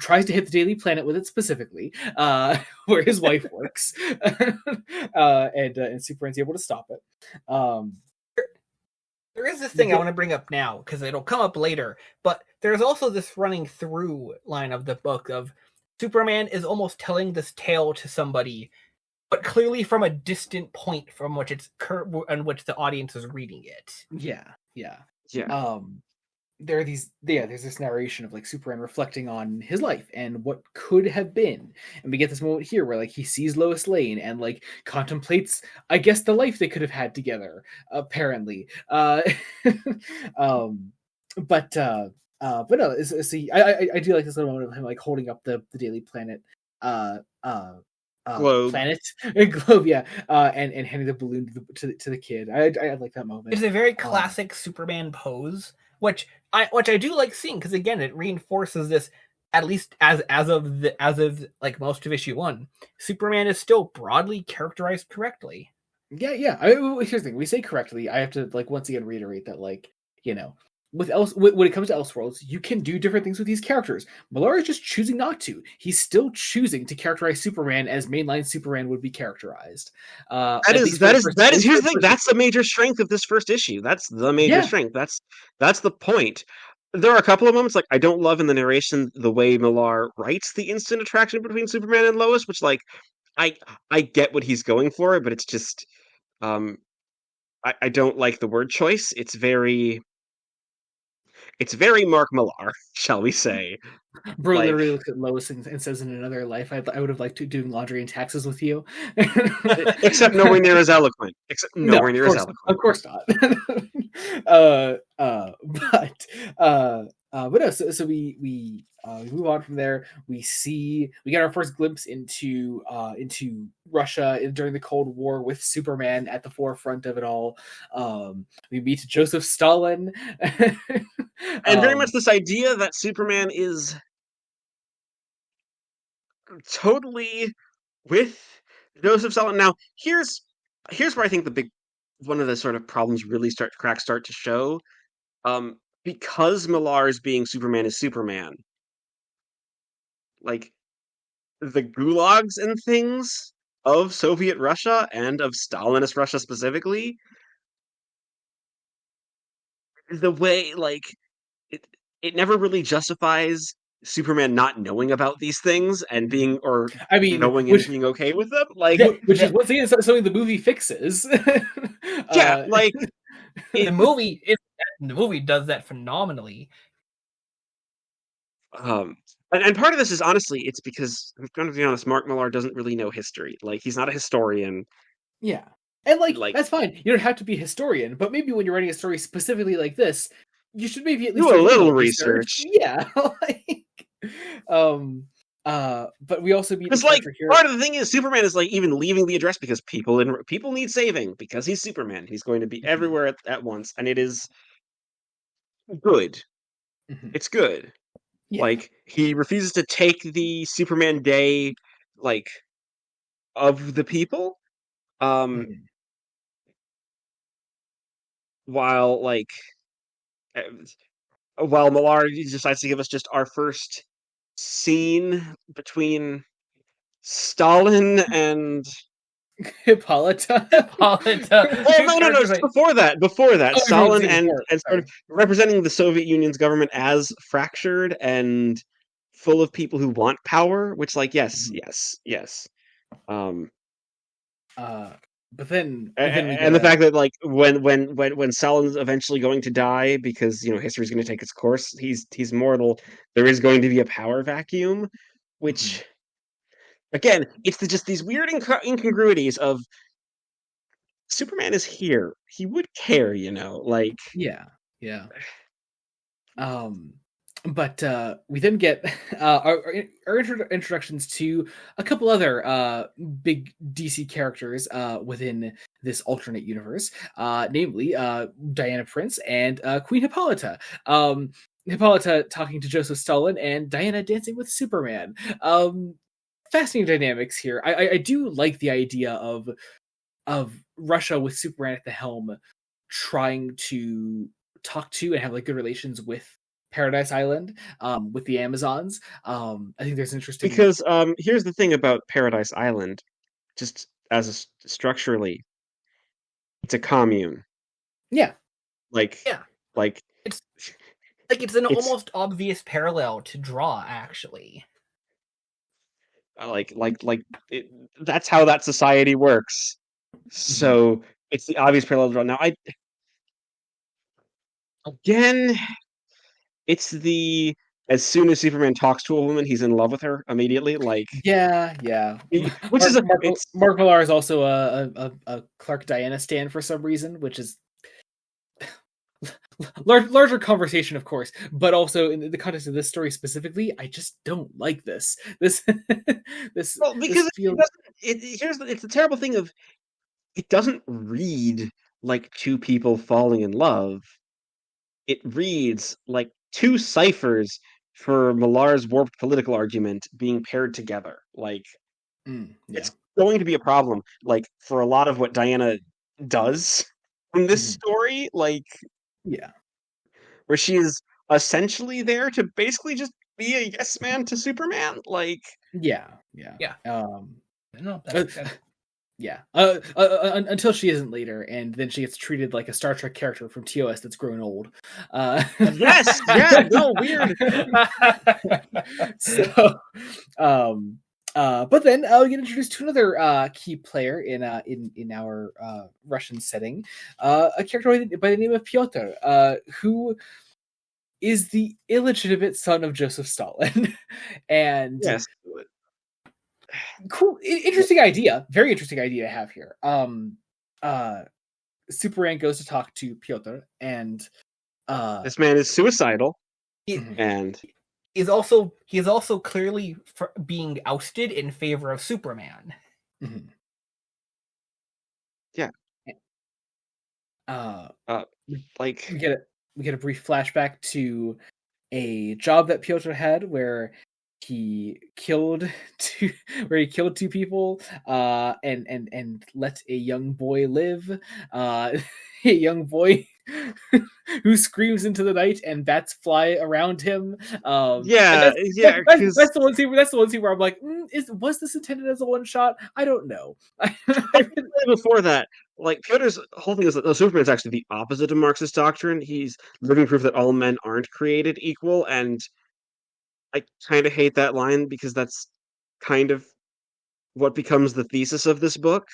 tries to hit the Daily Planet with it specifically, where his wife works, and Superman's able to stop it. There is this thing I want to bring up now because it'll come up later, but there's also this running through line of the book of Superman is almost telling this tale to somebody, but clearly from a distant point from which it's on which the audience is reading it. Yeah. yeah, there's this narration of like Superman reflecting on his life and what could have been, and we get this moment here where like he sees Lois Lane and like contemplates, I guess, the life they could have had together, apparently. Um, but no, see, I do like this little moment of him like holding up the Daily Planet, uh, uh, Globe. planet globe, yeah, and handing the balloon to the kid. I like that moment. It's a very classic Superman pose, which I do like seeing, because again it reinforces this, at least as of like most of issue 1, Superman is still broadly characterized correctly. Yeah. Here's the thing: we say correctly. I have to like once again reiterate that, like, you know, when it comes to Elseworlds, you can do different things with these characters. Millar is just choosing not to. He's still choosing to characterize Superman as mainline Superman would be characterized. That is. Here's the thing. That's the major strength of this first issue. That's the major strength. That's the point. There are a couple of moments like I don't love in the narration the way Millar writes the instant attraction between Superman and Lois, which like I get what he's going for, but it's just I don't like the word choice. It's very Mark Millar, shall we say. Bro Like, literally looks at Lois and says, "In another life, I would have liked to doing laundry and taxes with you." except nowhere near as eloquent. Except nowhere near as eloquent. Of course not. But no. So we move on from there. We get our first glimpse into Russia during the Cold War with Superman at the forefront of it all. We meet Joseph Stalin, and very much this idea that Superman is totally with Joseph Stalin. Now, here's where I think one of the sort of problems really start to show. Because Millar's being Superman is Superman, like the gulags and things of Soviet Russia and of Stalinist Russia specifically, the way like it never really justifies Superman not knowing about these things and being knowing and being okay with them. Like, which is once again something the movie fixes. Yeah, like the movie does that phenomenally. And part of this is honestly, it's because I'm going to be honest, Mark Millar doesn't really know history. Like, he's not a historian. Yeah. And like that's fine. You don't have to be a historian, but maybe when you're writing a story specifically like this, you should maybe at least do a little research. Yeah. But we also meet like part of the thing is Superman is like even leaving the address because people need saving because he's Superman. He's going to be everywhere at once, and it is good. It's good. Yeah. Like, he refuses to take the Superman Day, like, of the people, while Millar decides to give us just our first scene between Stalin and Hippolyta. Oh, no, before that, Stalin and sort of representing the Soviet Union's government as fractured and full of people who want power, which, like, yes. But then and the fact that, like, when Stalin's eventually going to die because history's going to take its course, he's mortal. There is going to be a power vacuum, which. Again, it's just these weird incongruities of Superman is here. He would care, like. Yeah. But we then get our introductions to a couple other big DC characters within this alternate universe, namely Diana Prince and Queen Hippolyta. Hippolyta talking to Joseph Stalin and Diana dancing with Superman. Fascinating dynamics here. I do like the idea of Russia with Superman at the helm trying to talk to and have like good relations with Paradise Island, with the Amazons. I think there's interesting because here's the thing about Paradise Island, just as structurally, it's a commune. Yeah. It's an almost obvious parallel to draw, actually. That's how that society works. So it's the obvious parallel to draw. Now, it's the as soon as Superman talks to a woman, he's in love with her immediately. Like, yeah. which is Mark Millar is also a Clark Diana stan for some reason, which is larger conversation, of course, but also in the context of this story specifically, I just don't like this. This well, because this feels... it's a terrible thing of it doesn't read like two people falling in love. It reads like two ciphers for Millar's warped political argument being paired together. Like, it's going to be a problem, like, for a lot of what Diana does in this story, like, where she is essentially there to basically just be a yes man to Superman. Like, yeah. No, that's until she isn't later, and then she gets treated like a Star Trek character from TOS that's grown old. Yes, yeah, no, weird. So, but then we get introduced to another key player in our Russian setting, a character by the name of Pyotr, who is the illegitimate son of Joseph Stalin, and yes. Cool, interesting idea. Very interesting idea to have here. Superman goes to talk to Pyotr, and this man is suicidal, and he is also clearly being ousted in favor of Superman. Yeah. Like we get a brief flashback to a job that Pyotr had where he killed two people and let a young boy live, a young boy who screams into the night and bats fly around him. That's the one scene where I'm like, was this intended as a one shot? I don't know. Before that, like, Pyotr's whole thing is that Superman's actually the opposite of Marxist doctrine. He's living proof that all men aren't created equal, and I kind of hate that line because that's kind of what becomes the thesis of this book.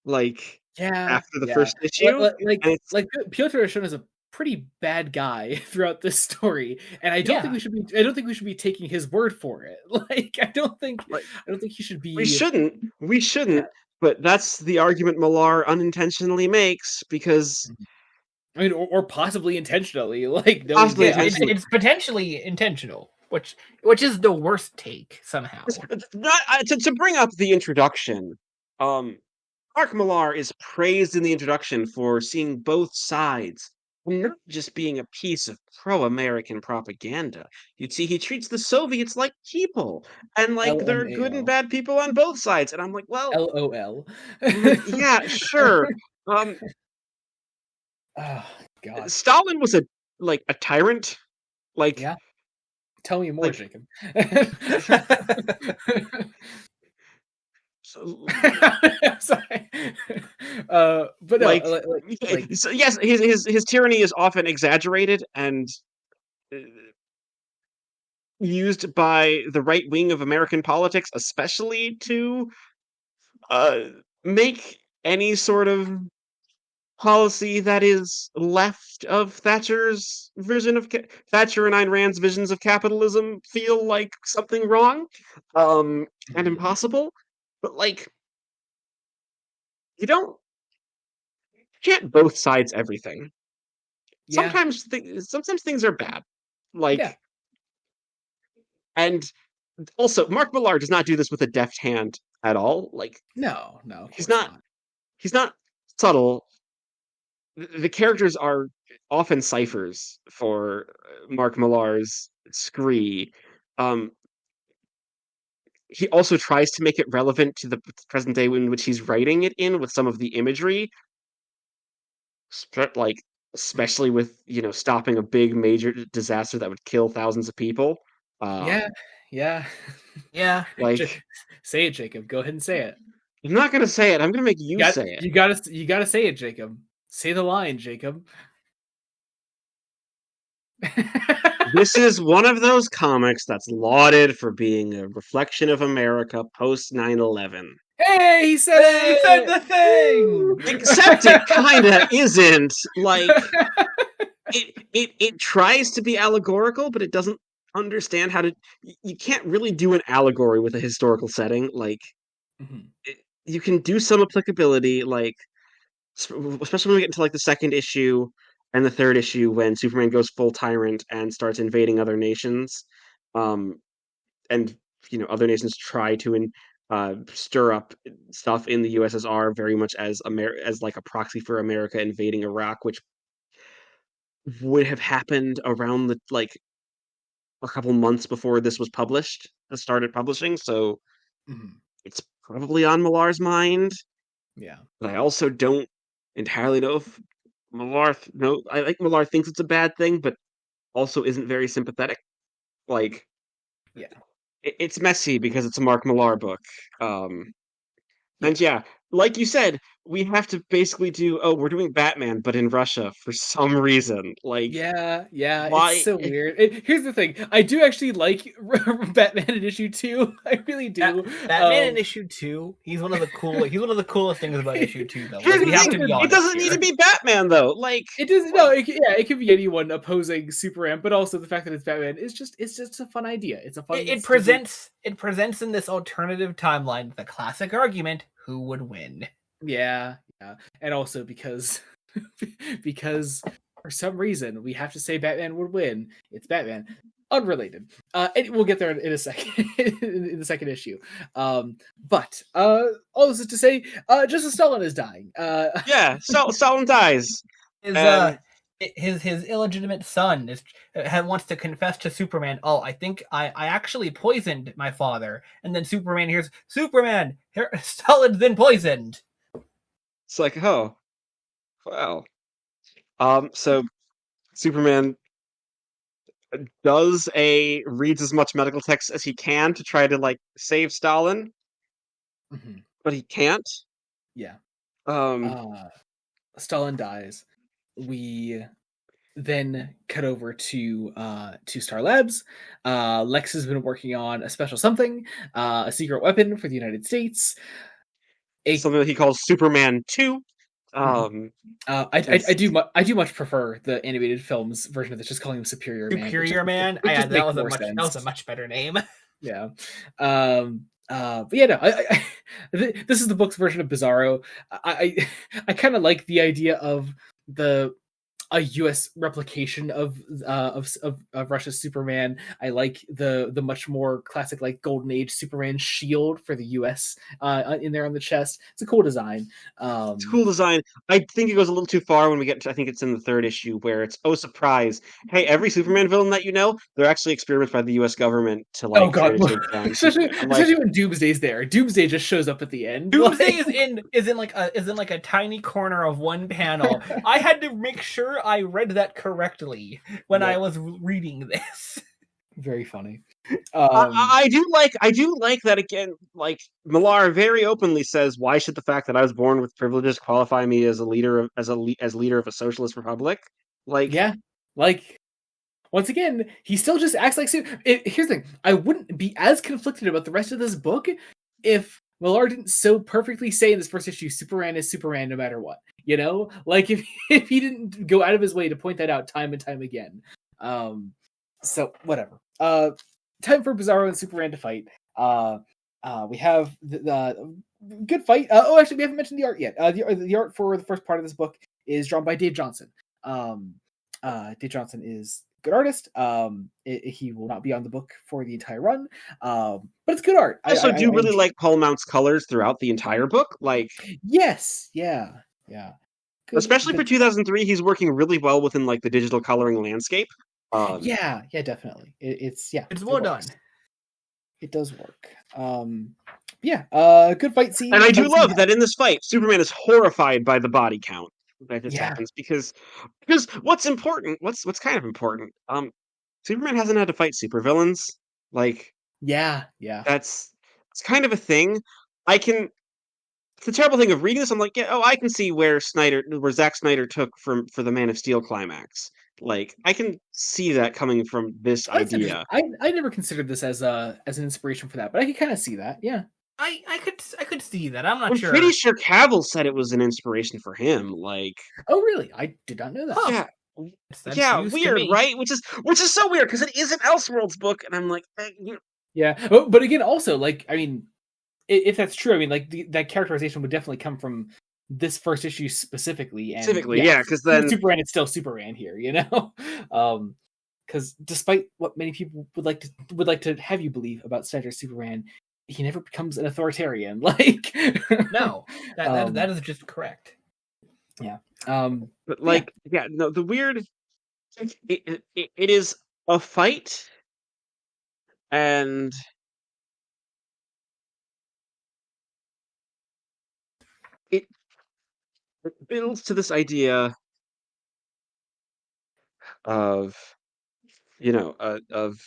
Like, after the first issue, like Pyotr is shown as a pretty bad guy throughout this story, and I don't think we should be taking his word for it. Like, I don't think he should be. We shouldn't. But that's the argument Millar unintentionally makes, because I mean, or possibly intentionally. Like, it's potentially intentional. Which is the worst take somehow. To bring up the introduction, Mark Millar is praised in the introduction for seeing both sides, and not just being a piece of pro-American propaganda. You'd see he treats the Soviets like people, and like there are good and bad people on both sides. And I'm like, well, LOL. Yeah, sure. Oh God. Stalin was a tyrant. Like, yeah. Tell me more, Jacob. Sorry. But no, so yes, his tyranny is often exaggerated and used by the right wing of American politics, especially to make any sort of policy that is left of Thatcher's vision of Thatcher and Ayn Rand's visions of capitalism feel like something wrong, and impossible. But like, you can't both sides everything. Yeah. Sometimes things are bad. Like, and also Mark Millar does not do this with a deft hand at all. Like, no, he's not subtle. The characters are often ciphers for Mark Millar's scree. He also tries to make it relevant to the present day in which he's writing it in, with some of the imagery, like especially with stopping a big major disaster that would kill thousands of people. Yeah. Like, say it, Jacob. Go ahead and say it. I'm not gonna say it. I'm gonna make you say it. You gotta say it, Jacob. Say the line, Jacob. This is one of those comics that's lauded for being a reflection of America post 9/11. Hey, he said it! He said the thing! Except it kinda isn't. Like, it tries to be allegorical, but it doesn't understand how to. You can't really do an allegory with a historical setting. Like Mhm. you can do some applicability, like especially when we get into like the second issue and the third issue when Superman goes full tyrant and starts invading other nations, um, and other nations try to stir up stuff in the USSR very much as as like a proxy for America invading Iraq, which would have happened around the like a couple months before this was published, started publishing. So Mhm. it's probably on Millar's mind. Yeah. But I also don't entirely know if no, I think Millar thinks it's a bad thing, but also isn't very sympathetic. Like Yeah. it's messy because it's a Mark Millar book. Yeah. And yeah, like you said, we have to basically do, oh, we're doing Batman, but in Russia for some reason. Like, Yeah, it's why? so weird. Here's the thing: I do actually like Batman in issue 2. I really do. Batman in issue 2, he's one of the coolest things about issue 2, though. Here's We the have thing: to be it honest doesn't need here. to be Batman, though. Like, It does no, it could be anyone opposing Superman, but also the fact that it's Batman is just a fun idea. It's a fun. It presents in this alternative timeline the classic argument: who would win? Yeah, and also because because for some reason we have to say Batman would win. It's Batman. Unrelated. And we'll get there in a second in the second issue. But all this is to say, Justice Stalin is dying. yeah, Stalin dies. His illegitimate son wants to confess to Superman. Oh, I think I actually poisoned my father. And then Superman hears, Superman, Stalin's been poisoned. It's like, oh, well. So Superman reads as much medical text as he can to try to like save Stalin, Mhm. but he can't. Yeah. Um, Stalin dies. We then cut over to Star Labs. Lex has been working on a special something, a secret weapon for the United States. Something that he calls Superman 2. I do much prefer the animated films version of this, just calling him Superior Man. Superior Man. That was a much better name. Yeah. But yeah, no, this is the book's version of Bizarro. I kind of like the idea of a U.S. replication of Russia's Superman. I like the much more classic like Golden Age Superman shield for the U.S. In there on the chest. It's a cool design. It's a cool design. I think it goes a little too far when we get to, I think it's in the third issue where it's, oh, surprise. Hey, every Superman villain that you know, they're actually experiments by the U.S. government to like try to take down especially Superman. when Doomsday's there. Doomsday just shows up at the end. Doomsday is in like a tiny corner of one panel. I had to make sure I read that correctly when I was reading this. Very funny. I do like that again. Like Millar very openly says, "Why should the fact that I was born with privileges qualify me as a leader of leader of a socialist republic?" Like, yeah, like once again, he still just acts like. Here's the thing: I wouldn't be as conflicted about the rest of this book if Millar didn't so perfectly say in this first issue, Superman is Superman no matter what. You know, like if he didn't go out of his way to point that out time and time again. So whatever. Time for Bizarro and Superman to fight. We have the good fight. Actually, we haven't mentioned the art yet. The art for the first part of this book is drawn by Dave Johnson. Dave Johnson is a good artist. He will not be on the book for the entire run, but it's good art. I also do really like Paul Mount's colors throughout the entire book. Like, yes, yeah. Good, especially for 2003, he's working really well within like the digital coloring landscape. Yeah, definitely. It's well done. It does work. Good fight scene. And I do love that in this fight, Superman is horrified by the body count that just happens because what's important, what's kind of important, Superman hasn't had to fight supervillains. Like, yeah. It's kind of a thing. The terrible thing of reading this, I'm like, I can see where Zack Snyder took for the Man of Steel climax. Like, I can see that coming from this idea. I never considered this as an inspiration for that, but I could kind of see that. Yeah, I could see that. I'm sure. I'm pretty sure Cavill said it was an inspiration for him. Like, oh really? I did not know that. Yeah, That's yeah, news to weird, me. right? Which is so weird because it is an Elseworlds book, and I'm like, Yeah, but again, also like I mean, if that's true, I mean, like that characterization would definitely come from this first issue specifically, and specifically, yeah, yeah, because then Superman is still Superman here, you know. Because despite what many people would like to have you believe about standard Superman, he never becomes an authoritarian. Like, No, that is just correct. yeah. but like, yeah, no, the weird, it is a fight, and it builds to this idea of of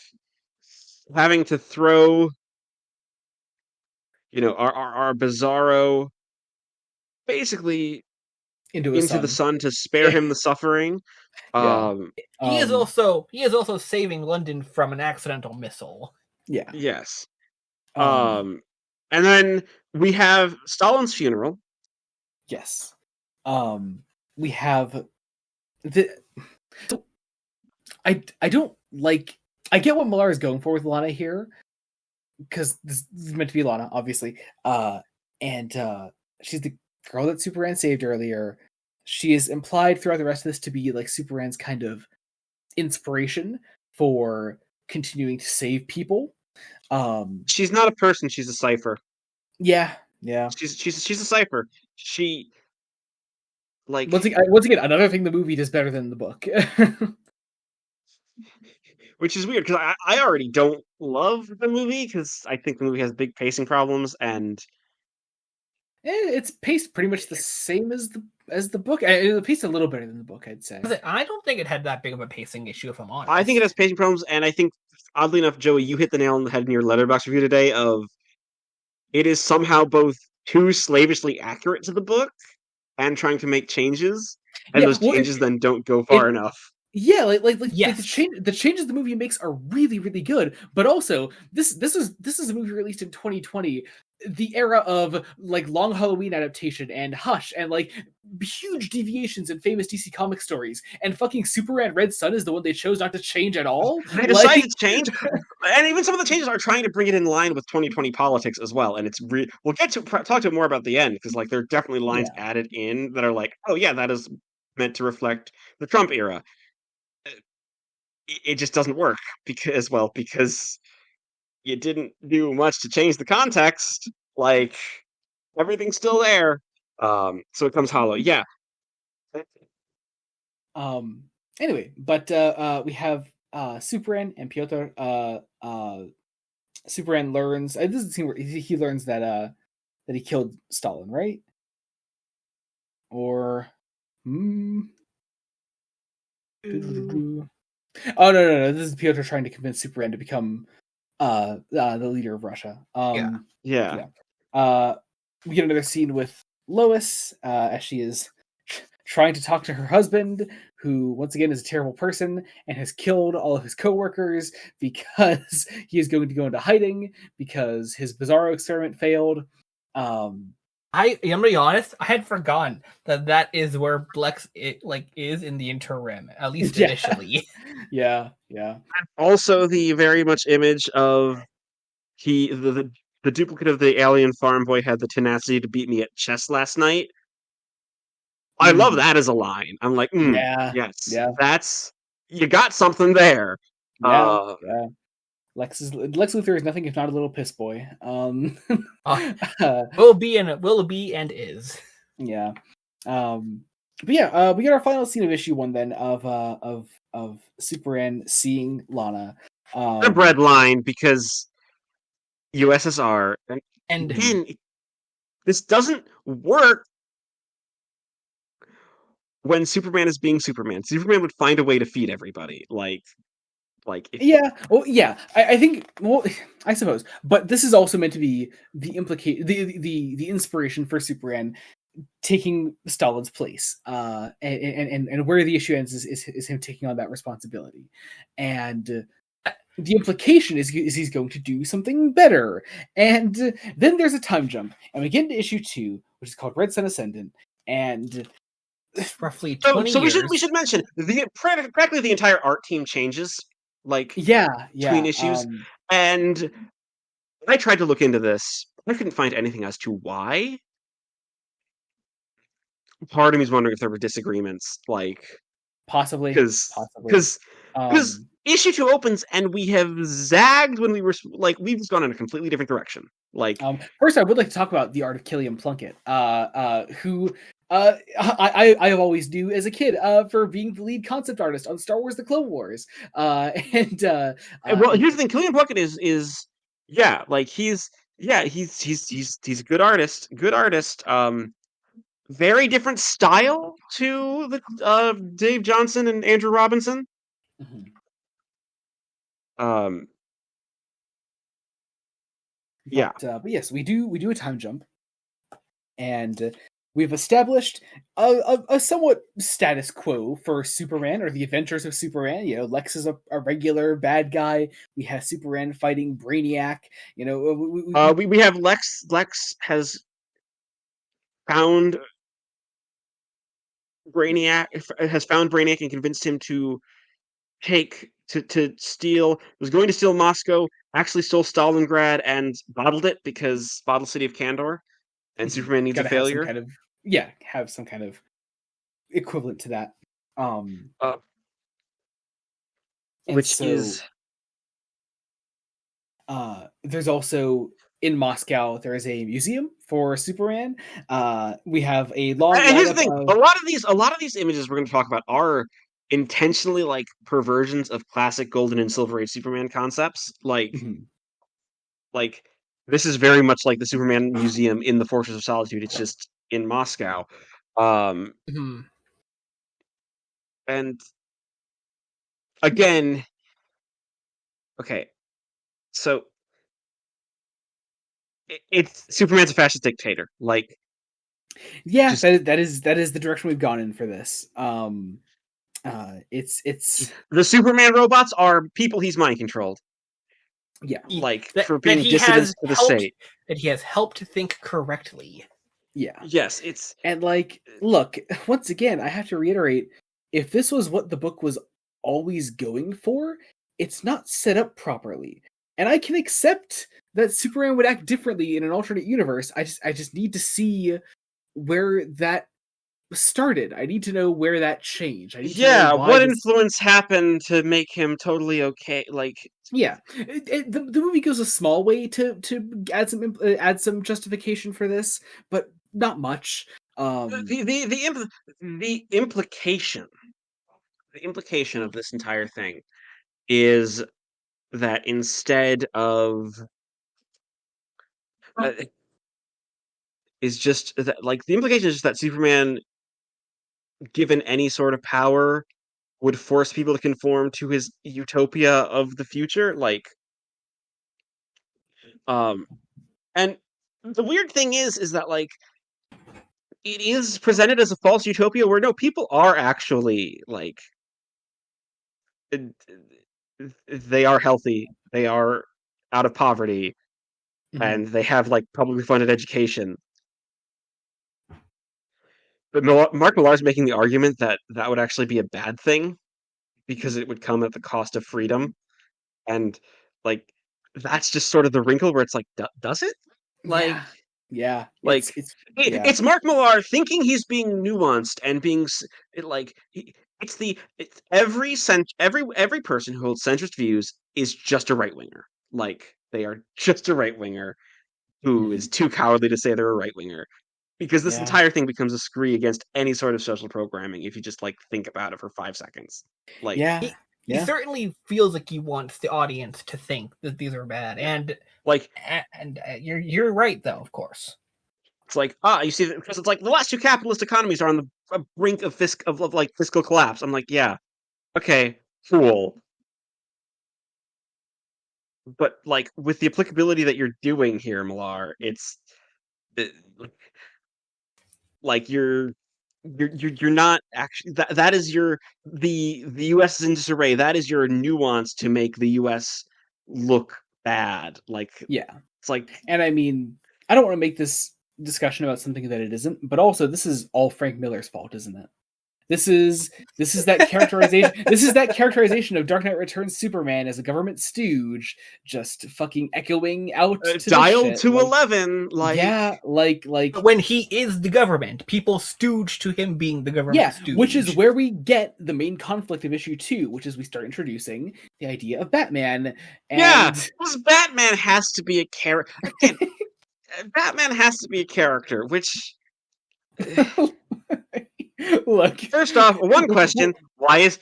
having to throw our Bizarro basically Into a into the sun. sun to spare him the suffering. Yeah. He is also saving London from an accidental missile. Yeah. Yes. Um, And then we have Stalin's funeral. yes. We have the. So I don't like. I get what Millar is going for with Lana here, because this is meant to be Lana, obviously. And she's the girl that Superman saved earlier. She is implied throughout the rest of this to be like Superman's kind of inspiration for continuing to save people. She's not a person, she's a cipher. Yeah. She's a cipher. She like Once again, another thing the movie does better than the book. which is weird because I already don't love the movie because I think the movie has big pacing problems and It's paced pretty much the same as the book. It's paced a little better than the book, I'd say. I don't think it had that big of a pacing issue, if I'm honest. I think it has pacing problems, and I think oddly enough, Joey, you hit the nail on the head in your Letterboxd review today of it is somehow both too slavishly accurate to the book and trying to make changes, and those changes then don't go far enough. Yeah, Yes. the changes the movie makes are really, really good. But also, this is a movie released in 2020, the era of like Long Halloween adaptation and Hush and like huge deviations in famous DC comic stories. And fucking Superman Red Sun is the one they chose not to change at all. They decided to change, and even some of the changes are trying to bring it in line with 2020 politics as well. And it's we'll get to talk to it more about the end because like there are definitely lines added in that are like, oh yeah, that is meant to reflect the Trump era. It just doesn't work because you didn't do much to change the context. Like everything's still there. So it comes hollow. Yeah. Anyway, but we have Superman and Piotr. Superman learns. This is the scene where he learns that he killed Stalin, right? Or Oh no! This is Piotr trying to convince Superman to become the leader of Russia. Yeah. We get another scene with Lois as she is trying to talk to her husband, who once again is a terrible person and has killed all of his coworkers because he is going to go into hiding because his Bizarro experiment failed. I'm gonna be honest. I had forgotten that is where Blex is in the interim, at least initially. Yeah. Also, the very much image of the duplicate of the alien farm boy had the tenacity to beat me at chess last night. I love that as a line. I'm like, yes, that's you got something there. Yeah. Lex Luthor is nothing if not a little piss boy. Will be and is. Yeah. But yeah, we get our final scene of issue 1 then of Superman seeing Lana. The bread line because USSR and again, this doesn't work when Superman is being Superman. Superman would find a way to feed everybody. I think. Well, I suppose, but this is also meant to be the the inspiration for Superman taking Stalin's place, and where the issue ends is him taking on that responsibility, and the implication is he's going to do something better, and then there's a time jump, and we get into issue 2, which is called Red Sun Ascendant, and roughly 20 So years. we should mention practically the entire art team changes, like Yeah, between issues. And I tried to look into this. I couldn't find anything as to why. Part of me is wondering if there were disagreements, like possibly. because Um, issue 2 opens and we have zagged when we were like we've just gone in a completely different direction. Like First, I would like to talk about the art of Killian Plunkett, who I have always knew as a kid for being the lead concept artist on Star Wars: The Clone Wars, and well, here's the thing: Killian Plunkett is yeah, like he's a good artist, very different style to the Dave Johnson and Andrew Robinson. Mhm. Yeah. But yes, we do a time jump, and we've established a somewhat status quo for Superman or the Adventures of Superman. You know, Lex is a regular bad guy. We have Superman fighting Brainiac. You know, We have Lex. Lex has found Brainiac and convinced him to steal. Was going to steal Moscow. Actually stole Stalingrad and bottled it because Bottle City of Kandor. And Superman needs a gotta have some failure. kind of have some kind of equivalent to that. Which is there's also in Moscow there is a museum for Superman. We have a long and here's the lineup thing: of a lot of these images we're going to talk about are intentionally like perversions of classic Golden and Silver Age Superman concepts. Like this is very much like the Superman Museum in the Fortress of Solitude. It's just in Moscow. And again, okay, so it's Superman's a fascist dictator. Like, yeah, just, that is the direction we've gone in for this. It's the Superman robots are people he's mind controlled. Yeah, like that, for that being he dissidents has to the helped, state. that he has helped to think correctly. Yeah. Yes, it's and like, look, once again, I have to reiterate: if this was what the book was always going for, it's not set up properly. And I can accept that Superman would act differently in an alternate universe. I just need to see where that started. I need to know where that changed. I need to know why what this. influence happened to make him totally okay? Like, Yeah, the movie goes a small way to add some justification for this, but not much. the implication of this entire thing is that instead of is just that like the implication is just that Superman, given any sort of power, would force people to conform to his utopia of the future. Like, and the weird thing is that like it is presented as a false utopia where no, people are actually like they are healthy, they are out of poverty, and they have like publicly funded education. But Mark Millar's making the argument that that would actually be a bad thing because it would come at the cost of freedom, and like that's just sort of the wrinkle where it's like, does it? Like, yeah, like yeah. it's Mark Millar thinking he's being nuanced and being like it's every person who holds centrist views is just a right winger. Like they are just a right winger who is too cowardly to say they're a right winger. Because this entire thing becomes a scree against any sort of social programming if you just like think about it for 5 seconds. Like, he certainly feels like he wants the audience to think that these are bad, and like, you're right though, of course. It's like, you see, because it's like the last 2 capitalist economies are on the brink of fiscal collapse. I'm like, yeah, okay, cool. But like with the applicability that you're doing here, Millar, it's like you're not actually that is your the US is in disarray. That is your nuance to make the US look bad. Like, it's like, and I mean, I don't want to make this discussion about something that it isn't, but also this is all Frank Miller's fault, isn't it? This is that characterization. This is that characterization of Dark Knight Returns Superman as a government stooge, just fucking echoing out to dialed this shit. to 11. Like, yeah, like But when he is the government, people stooge to him being the government stooge. which is where we get the main conflict of issue 2, which is we start introducing the idea of Batman. And because Batman has to be a character. Batman has to be a character, which. Look, First off, one question: why is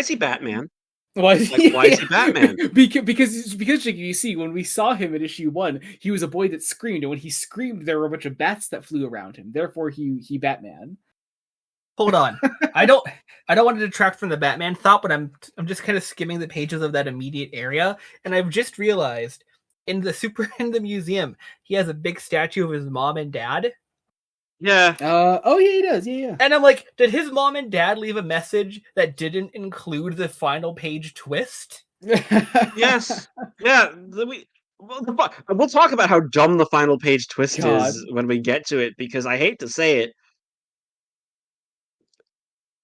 he Batman? Why is he Batman? because you see, when we saw him in issue 1, he was a boy that screamed, and when he screamed, there were a bunch of bats that flew around him. Therefore, he Batman. Hold on, I don't want to detract from the Batman thought, but I'm just kind of skimming the pages of that immediate area, and I've just realized in the museum, he has a big statue of his mom and dad. Yeah. Oh yeah, he does. Yeah. And I'm like, did his mom and dad leave a message that didn't include the final page twist? Yes. Yeah. We'll talk about how dumb the final page twist is when we get to it, because I hate to say it.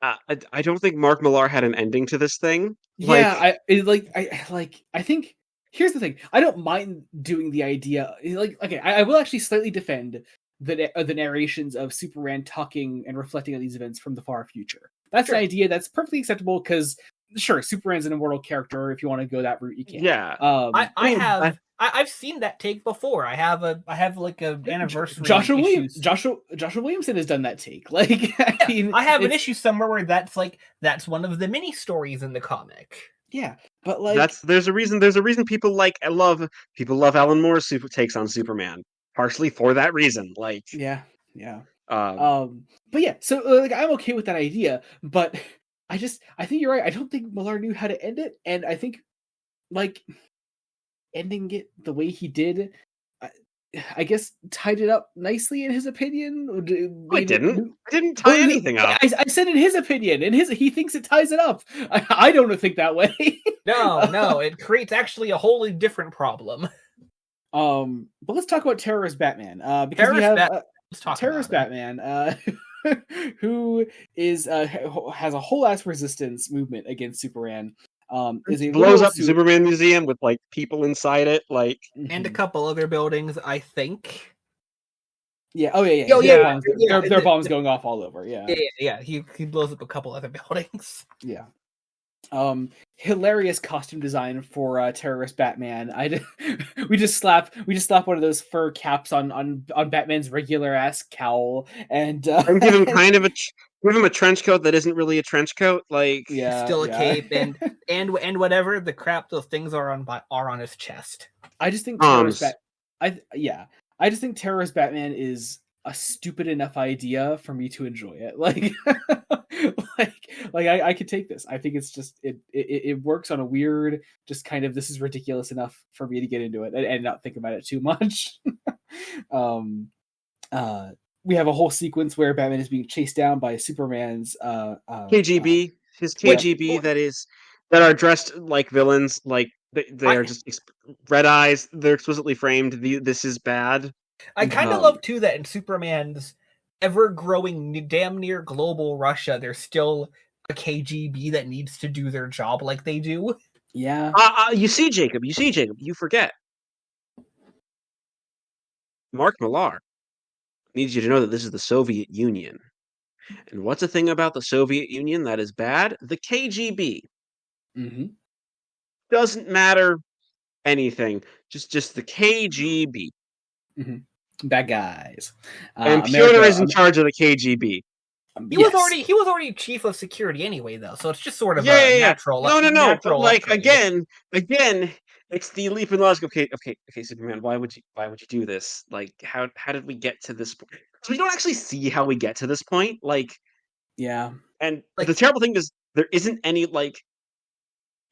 I don't think Mark Millar had an ending to this thing. Yeah, I think here's the thing. I don't mind doing the idea. Like, okay, I will actually slightly defend the narrations of Superman talking and reflecting on these events from the far future. That's an idea that's perfectly acceptable, because sure, Superman's an immortal character. If you want to go that route, you can. Yeah. I've seen that take before. I have like a anniversary. Joshua Williamson has done that take. Like, I have an issue somewhere where that's one of the mini stories in the comic. Yeah, but like there's a reason people love Alan Moore's takes on Superman. Partially for that reason, like yeah. But yeah, so like I'm okay with that idea, but I think you're right. I don't think Millar knew how to end it, and I think like ending it the way he did, I guess tied it up nicely in his opinion. I didn't tie anything up. I said in his opinion, he thinks it ties it up. I don't think that way. No, it creates actually a wholly different problem. But let's talk about Terrorist Batman. Because we have Terrorist Batman, who is has a whole ass resistance movement against Superman. Blows up the Superman museum with like people inside it, like, and a couple other buildings, I think. Yeah. Oh yeah. There are bombs going off all over. Yeah. Yeah. He blows up a couple other buildings. Yeah. Hilarious costume design for Terrorist Batman. We just slap one of those fur caps on Batman's regular ass cowl, and give him give him a trench coat that isn't really a trench coat, like still a cape and whatever the crap those things are on his chest. I just think I just think Terrorist Batman is a stupid enough idea for me to enjoy it. Like, I could take this. I think it's just it works on a weird, just kind of, this is ridiculous enough for me to get into it and not think about it too much. We have a whole sequence where Batman is being chased down by Superman's KGB, his KGB that are dressed like villains, like they are just red eyes. They're explicitly framed. This is bad. I kind of love too that in Superman's ever-growing, damn near global Russia, there's still a KGB that needs to do their job like they do. Yeah. You see, Jacob, you forget. Mark Millar needs you to know that this is the Soviet Union. And what's the thing about the Soviet Union that is bad? The KGB. Mm-hmm. Doesn't matter anything. Just the KGB. Mm-hmm. Bad guys. And Pyotr is in charge of the KGB. He was already chief of security anyway, though, so it's just sort of a natural. No. But like again, it's the leap in logic. Okay, Superman. Why would you do this? Like, how did we get to this point? So we don't actually see how we get to this point. Like, yeah. And like, the terrible thing is there isn't any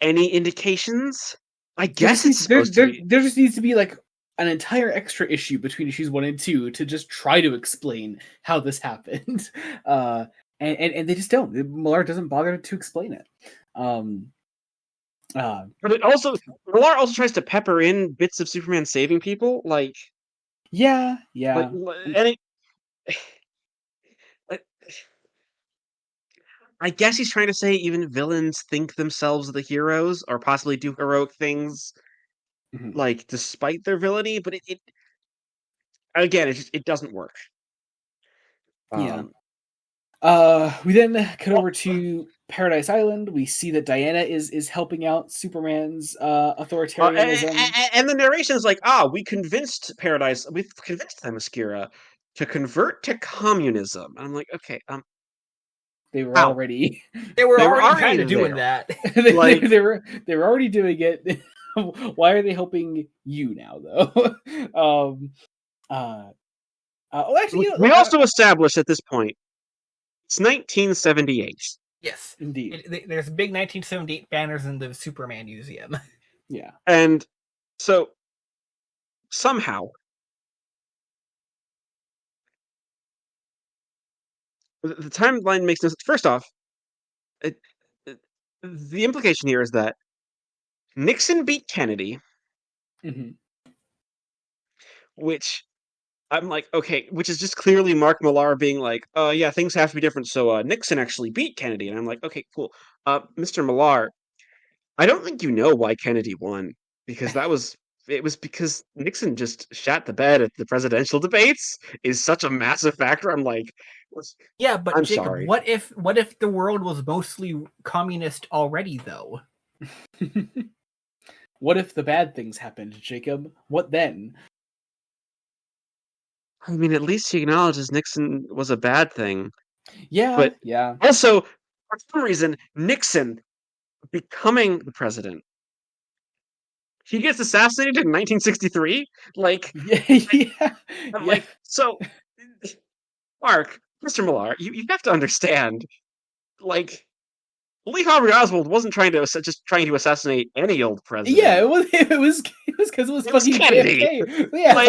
indications. I guess there just needs to be like an entire extra issue between issues 1 and 2 to just try to explain how this happened. And they just don't. Millar doesn't bother to explain it. But Millar also tries to pepper in bits of Superman saving people, like, yeah. And I guess he's trying to say even villains think themselves the heroes or possibly do heroic things Mhm. like despite their villainy, but it again it doesn't work. Yeah. Um, We then cut oh, over to Paradise Island. We see that Diana is helping out Superman's authoritarianism. and the narration is like, we convinced Paradise, we've convinced Themyscira to convert to communism. And I'm like, okay, They were how? already They were They were already already kind of doing there. that. Like, they were already doing it. Why are they helping you now, though? Actually, we also established at this point it's 1978. yes, indeed, There's big 1978 banners in the Superman Museum. yeah. And so somehow the timeline makes no sense. First off, it, the implication here is that Nixon beat Kennedy, Mm-hmm. which I'm like, okay, which is just clearly Mark Millar being like, yeah, things have to be different. So Nixon actually beat Kennedy. And I'm like, okay, cool. Mr. Millar, I don't think you know why Kennedy won because it was because Nixon just shat the bed at the presidential debates is such a massive factor. I'm like, Yeah, but I'm Jacob, sorry. what if the world was mostly communist already, though? What if the bad things happened, Jacob? What then? I mean, at least he acknowledges Nixon was a bad thing. Yeah, But yeah, also, for some reason, Nixon becoming the president, he gets assassinated in 1963. Like, yeah, yeah, I'm yeah. like, so, Mark, Mr. Millar, you have to understand, like, Lee Harvey Oswald wasn't trying to just trying to assassinate any old Yeah, president. it was because it was It was fucking Kennedy. JFK. Yeah, It was Like,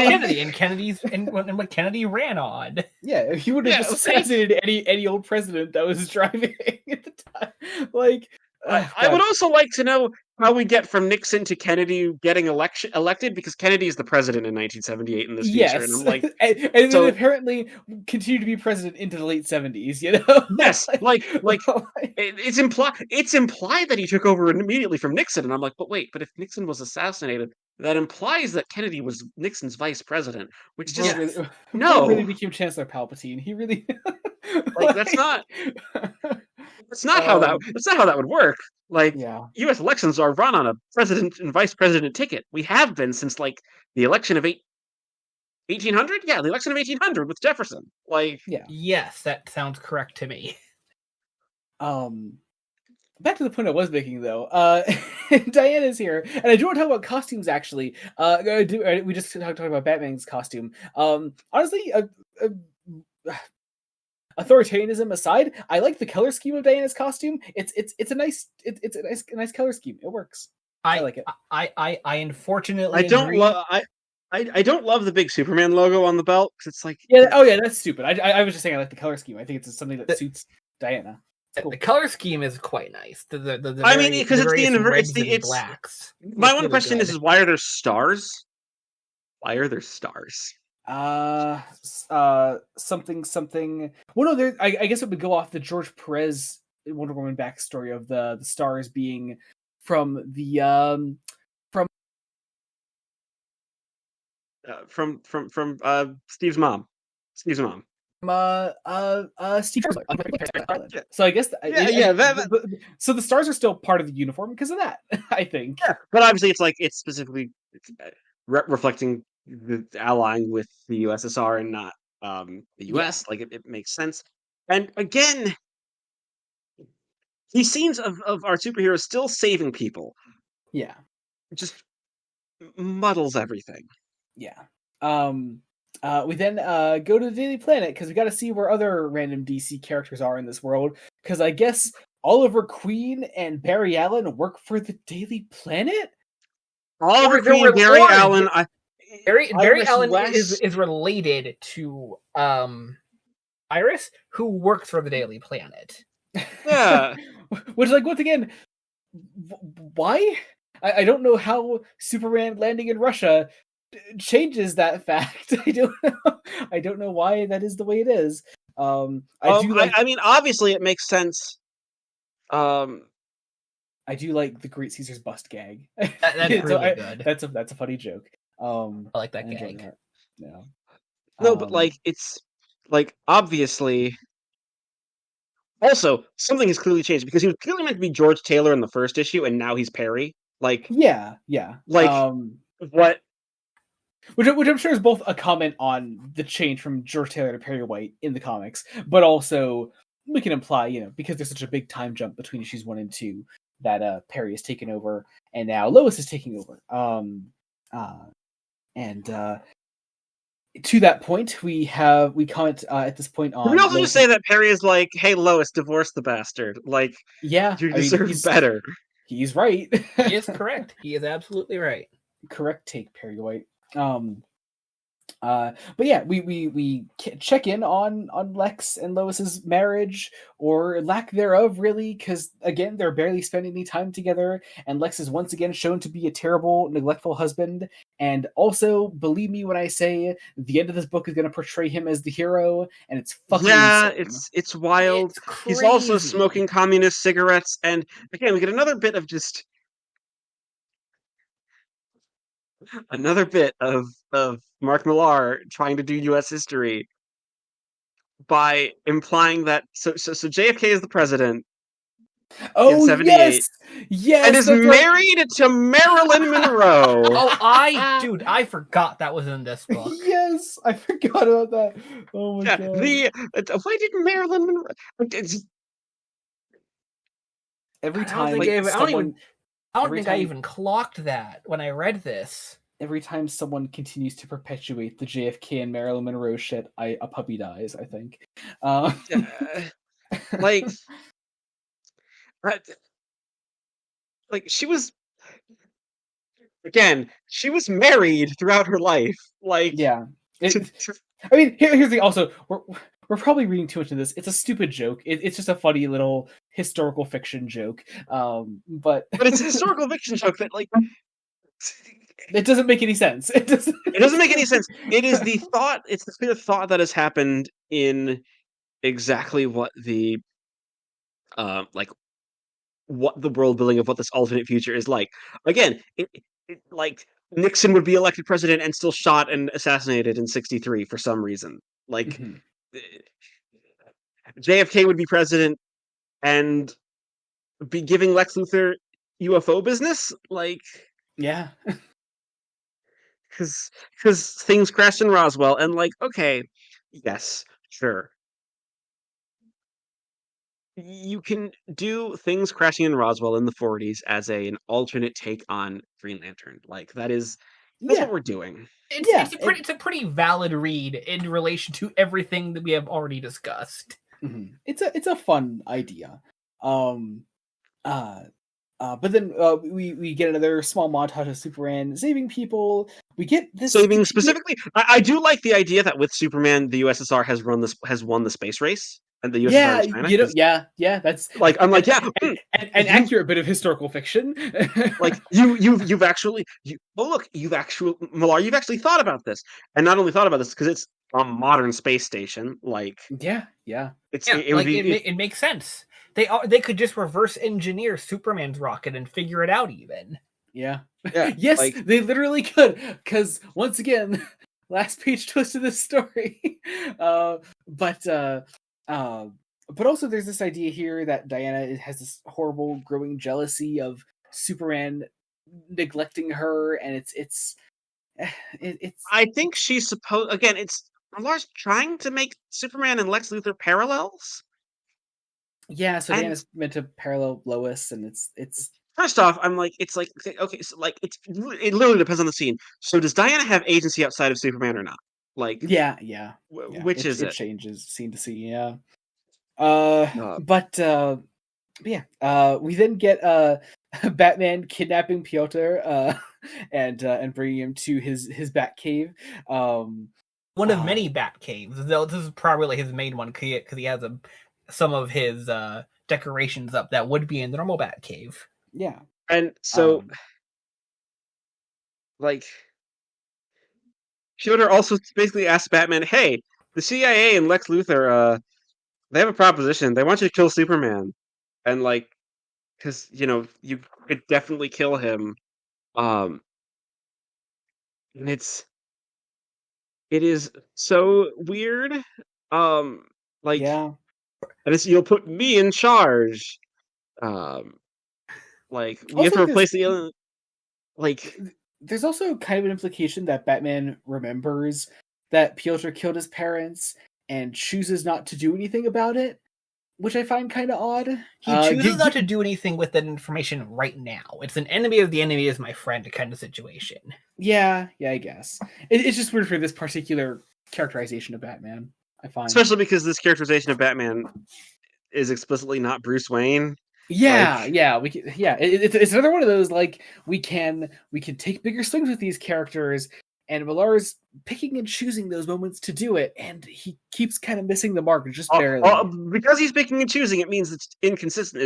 Kennedy and what Kennedy ran on. yeah. He would have yeah, just like, assassinated any old president that was driving at the time. Like, oh I would god, also like to know how we get from Nixon to Kennedy getting elected because Kennedy is the president in 1978 in this future, and yes, I'm like, and then so apparently continued to be president into the late 70s. You know, yes, like like, it's implied that he took over immediately from Nixon, and I'm like, but if Nixon was assassinated, that implies that Kennedy was Nixon's vice president, which bro just Yes. really no, became Chancellor Palpatine. He really like like, that's not how that would work. Like yeah. U.S. elections are run on a president and vice president ticket. We have been since like the election of 1800. Yeah, the election of 1800 with Jefferson. Like, Yeah. Yes, that sounds correct to me. Back to the point I was making, though. Diana's here, and I do want to talk about costumes. Actually, we just talked about Batman's costume. Honestly, authoritarianism aside, I like the color scheme of Diana's costume. It's a nice color scheme. It works. I like it. I unfortunately I don't agree. love I don't love the big Superman logo on the belt because it's like Yeah. Oh yeah, that's stupid. I was just saying I like the color scheme. I think it's something that suits Diana. Cool. The color scheme is quite nice. I mean, because it's the reds and it's blacks. my Look one really question good. is why are there stars? Why are there stars? Something. Well, no, there. I guess it would go off the George Perez Wonder Woman backstory of the stars being from the From Steve's mom. Steve's mom. Steve Trevor on Paradise Island. Yeah. So I guess so the stars are still part of the uniform because of that. I think. Yeah, but obviously it's specifically reflecting the allying with the USSR and not the US. Like it makes sense. And again, these scenes of our superheroes still saving people Yeah. just muddles everything. Yeah. We then go to the Daily Planet because we got to see where other random DC characters are in this world. Because I guess Oliver Queen and Barry Allen work for the Daily Planet. Oliver Queen, Barry Allen. Barry Allen is related to Iris, who works for the Daily Planet. Yeah. Which, like, once again, why? I don't know how Superman landing in Russia changes that fact. I don't know why that is the way it is. I mean, obviously it makes sense I do like the Great Caesar's bust gag. That's really good. That's a funny joke. I like that enjoy gag. that. Yeah. No, but like it's like obviously. Also, something has clearly changed because he was clearly meant to be George Taylor in the first issue, and now he's Perry. Like, yeah. what? Which I'm sure is both a comment on the change from George Taylor to Perry White in the comics, but also we can imply, because there's such a big time jump between issues 1 and 2 that Perry has taken over, and now Lois is taking over. To that point, we comment at this point on. We also just say that Perry is like, "Hey, Lois, divorce the bastard. Like, yeah, you deserve better." He's right. He is correct. He is absolutely right. Correct take, Perry White. But yeah, we check in on Lex and Lois's marriage, or lack thereof, really, because again, they're barely spending any time together, and Lex is once again shown to be a terrible, neglectful husband. And also, believe me when I say the end of this book is going to portray him as the hero, and it's fucking insane. It's wild. It's He's also smoking communist cigarettes, and again, we get another bit of Mark Millar trying to do U.S. history by implying that so JFK is the president in 78. Yes, and is married to Marilyn Monroe. I forgot that was in this book. Yes, I forgot about that. Oh my god. Why did Marilyn Monroe? Every time, I don't think I even clocked that when I read this. Every time someone continues to perpetuate the JFK and Marilyn Monroe shit, a puppy dies, I think. Like she was married throughout her life. Like, yeah. I mean, here's the also we're probably reading too much into this. It's a stupid joke. It's just a funny little historical fiction joke. But it's a historical fiction joke that it doesn't make any sense. It doesn't make any sense. It is the thought. It's the clear thought that has happened in exactly what the what the world building of what this alternate future is like. Again, like Nixon would be elected president and still shot and assassinated in 1963 for some reason. Like JFK would be president and be giving Lex Luthor UFO business. Like, yeah. Because things crashed in Roswell, and okay, yes, sure. You can do things crashing in Roswell in the 40s as an alternate take on Green Lantern. That's what we're doing. It's a pretty valid read in relation to everything that we have already discussed. Mm-hmm. It's a fun idea. But then we get another small montage of Superman saving people. We get this saving specifically. I do like the idea that with Superman, the USSR has won the space race, and the USSR China. That's I'm like, an accurate bit of historical fiction. you've actually thought about this, and not only thought about this because it's a modern space station. It makes sense. They could just reverse engineer Superman's rocket and figure it out even. Yeah. Yes, they literally could. Because once again, last page twist of this story. But also there's this idea here that Diana has this horrible growing jealousy of Superman neglecting her, and it's. I think she's supposed. Again, it's Millar's trying to make Superman and Lex Luthor parallels. Yeah, so Diana's meant to parallel Lois, and it's. First off, I'm like, it's like, okay, so it literally depends on the scene. So does Diana have agency outside of Superman or not? Yeah. Which is it? It changes scene to scene, yeah. But we then get Batman kidnapping Piotr and bringing him to his Bat Cave. One of many Bat Caves, though this is probably his main one because he has some of his decorations up that would be in the normal Bat Cave. Yeah. And so Piotr also basically asks Batman, hey, the CIA and Lex Luthor, they have a proposition. They want you to kill Superman. And because you could definitely kill him. And it is so weird. Like, Yeah. and it's, you'll put me in charge. Um, like we have Also, to because replace the alien. Like, there's also kind of an implication that Batman remembers that Piotr killed his parents and chooses not to do anything about it, which I find kind of odd. He chooses not to do anything with that information right now. It's an enemy of the enemy is my friend kind of situation. Yeah, I guess. It's just weird for this particular characterization of Batman, I find. especially because this characterization of Batman is explicitly not Bruce Wayne. Yeah, it's another one of those, like, we can take bigger swings with these characters, and Millar's picking and choosing those moments to do it, and he keeps kind of missing the mark just barely. Because he's picking and choosing, it means it's inconsistent.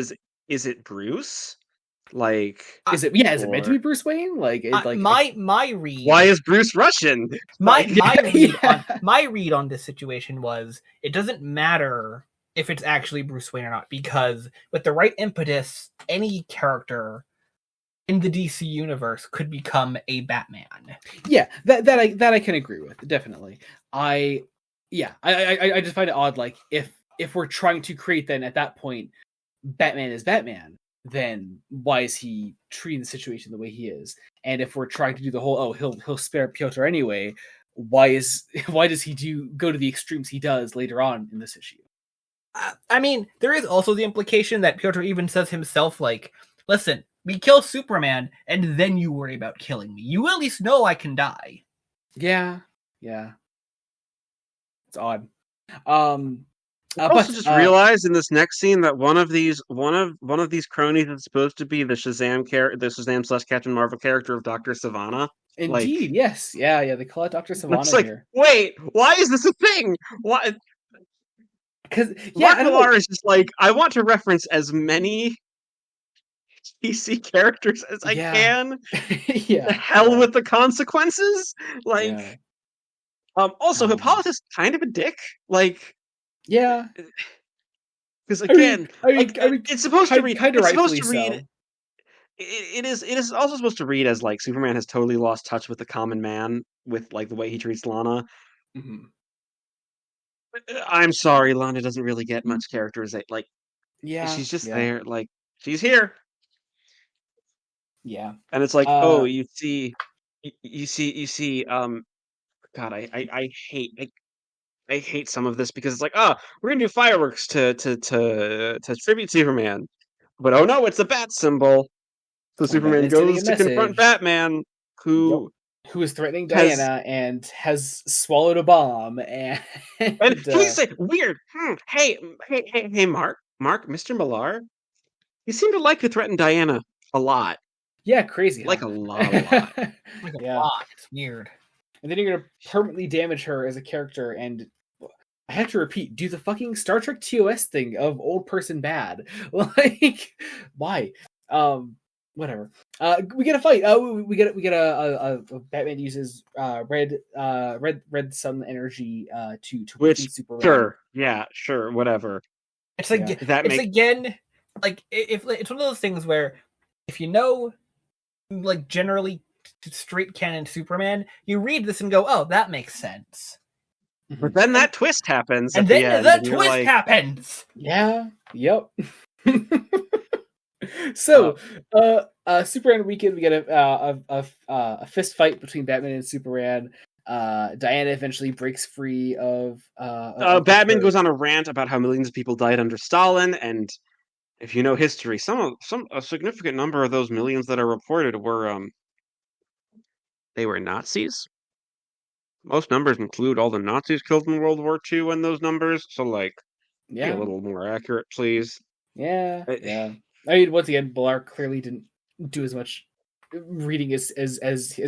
Is it Bruce? Like, is it meant to be Bruce Wayne? My read. Why is Bruce Russian? My read on this situation was it doesn't matter if it's actually Bruce Wayne or not, because with the right impetus, any character in the DC universe could become a Batman. Yeah, that I can agree with, definitely. I just find it odd, like, if we're trying to create, then at that point Batman is Batman, then why is he treating the situation the way he is? And if we're trying to do the whole he'll spare Piotr anyway, why does he go to the extremes he does later on in this issue? I mean, there is also the implication that Piotr even says himself, like, listen, we kill Superman, and then you worry about killing me. You at least know I can die. Yeah. It's odd. I also just realized in this next scene that one of these cronies is supposed to be the Shazam / Captain Marvel character of Dr. Savannah. Indeed, yes. Yeah, they call it Dr. Savannah here. Wait, why is this a thing? Why? Because Mark Millar is just like, I want to reference as many DC characters as I can. Yeah. The hell with the consequences. Like, also, Hippolytus is kind of a dick. Like, yeah. Because again, I mean, it's supposed to read. Kind of rightfully so. It is also supposed to read as like Superman has totally lost touch with the common man with like the way he treats Lana. Mm-hmm. I'm sorry, Lana doesn't really get much characterization. Like, she's just there. Like, she's here. Yeah, and it's like, oh, you see. God, I hate some of this because it's like, oh, we're gonna do fireworks to tribute Superman, but oh no, it's a bat symbol. So Superman goes to confront Batman, who is threatening Diana and has swallowed a bomb, and he's like, weird. Hey, Mark, Mr. Millar, you seem to like to threaten Diana a lot. Yeah, crazy. Like huh? a lot. Like a lot. It's weird. And then you're gonna permanently damage her as a character, and I have to repeat, do the fucking Star Trek TOS thing of old person bad. Like, why? Whatever. We get a fight. We get a Batman uses red sun energy to which Superman. Sure, yeah, sure, whatever. It's like again, like if it's one of those things where if you know, like, generally straight canon Superman, you read this and go, oh, that makes sense. But then that twist happens, and then that twist happens. Yeah. Yep. So, Superman weekend, we get a fist fight between Batman and Superman. Diana eventually breaks free of. Batman goes on a rant about how millions of people died under Stalin, and if you know history, a significant number of those millions that are reported were they were Nazis. Most numbers include all the Nazis killed in World War II in those numbers, so like, be a little more accurate, please. Yeah. I mean, once again, Millar clearly didn't do as much reading as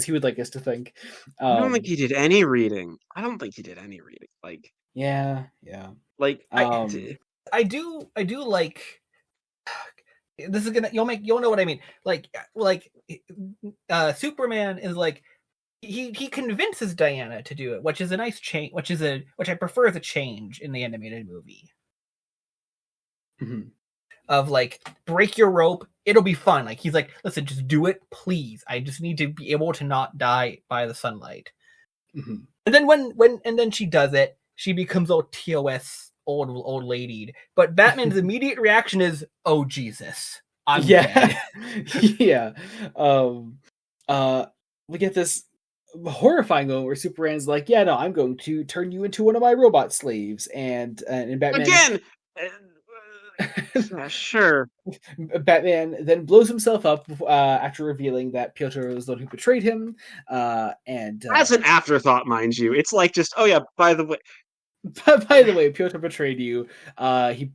he would like us to think. I don't think he did any reading. Like, yeah. Like, I do like. This is gonna you'll know what I mean. Like Superman is like. He convinces Diana to do it, which is a nice change. Which I prefer as a change in the animated movie. Mm-hmm. Of like, break your rope. it'll be fun. Like he's like, listen, just do it, please. I just need to be able to not die by the sunlight. Mhm. And then when she does it, she becomes all TOS old lady. But Batman's immediate reaction is, "Oh Jesus, I'm dead." Yeah. We get this horrifying moment where Superman's like, "Yeah, no, I'm going to turn you into one of my robot slaves," and Batman Again, sure. Batman then blows himself up after revealing that Piotr was the one who betrayed him. As an afterthought, mind you, it's like just, oh yeah, by the way, by the way, Piotr betrayed you. He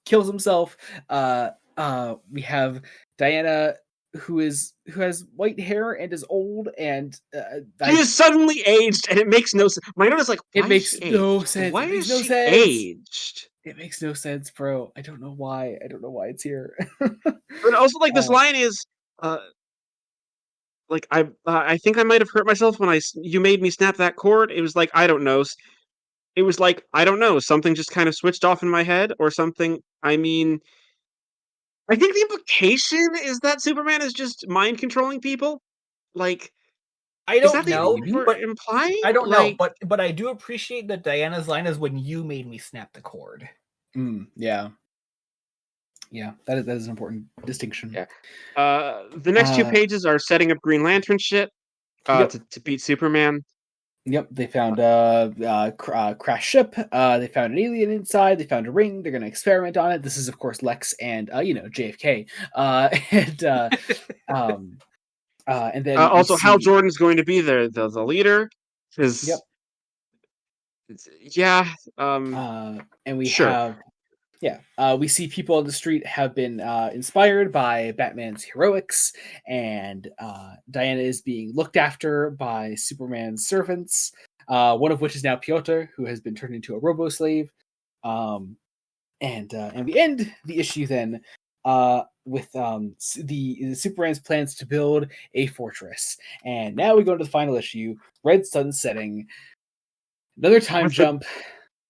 kills himself. We have Diana, who has white hair and is old, and she is suddenly aged, and it makes no sense. My note is like, why it makes is she no aged? sense. Why It makes is no she sense. aged? It makes no sense, bro. I don't know why. I don't know why it's here. But also, like, this line is, like, I think I might have hurt myself when you made me snap that cord. It was like, I don't know. It was like, I don't know, something just kind of switched off in my head or something. I mean, I think the implication is that Superman is just mind controlling people. Like, I is don't that know, what we're but implying? I don't know, Like, but I do appreciate that Diana's line is when you made me snap the cord. Yeah. Yeah, that is an important distinction. Yeah. The next two pages are setting up Green Lantern shit to beat Superman. Yep, they found crash ship. They found an alien inside. They found a ring. They're going to experiment on it. This is, of course, Lex and JFK. And then Also, Hal Jordan's going to be there, the leader. Yep. Yeah. And we sure. have. Yeah, we see people on the street have been inspired by Batman's heroics, and Diana is being looked after by Superman's servants, one of which is now Piotr, who has been turned into a robo-slave. And we end the issue then with the Superman's plans to build a fortress. And now we go into the final issue, Red Sun setting. Another time jump.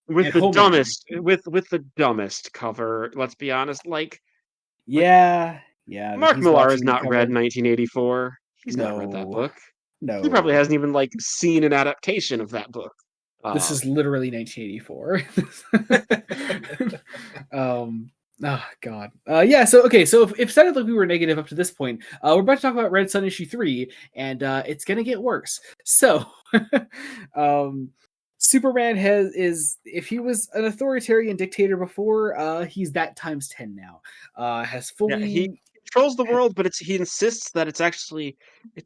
With the dumbest cover, let's be honest. Like, yeah. Mark Millar has not read 1984. He's not read that book. No, he probably hasn't even seen an adaptation of that book. This is literally 1984. Oh God. Yeah. So okay. So if it sounded like we were negative up to this point, we're about to talk about Red Sun issue 3, and it's gonna get worse. So, Superman is if he was an authoritarian dictator before, he's that times 10 now. Has fully. Yeah, he controls the world, but he insists that it's actually he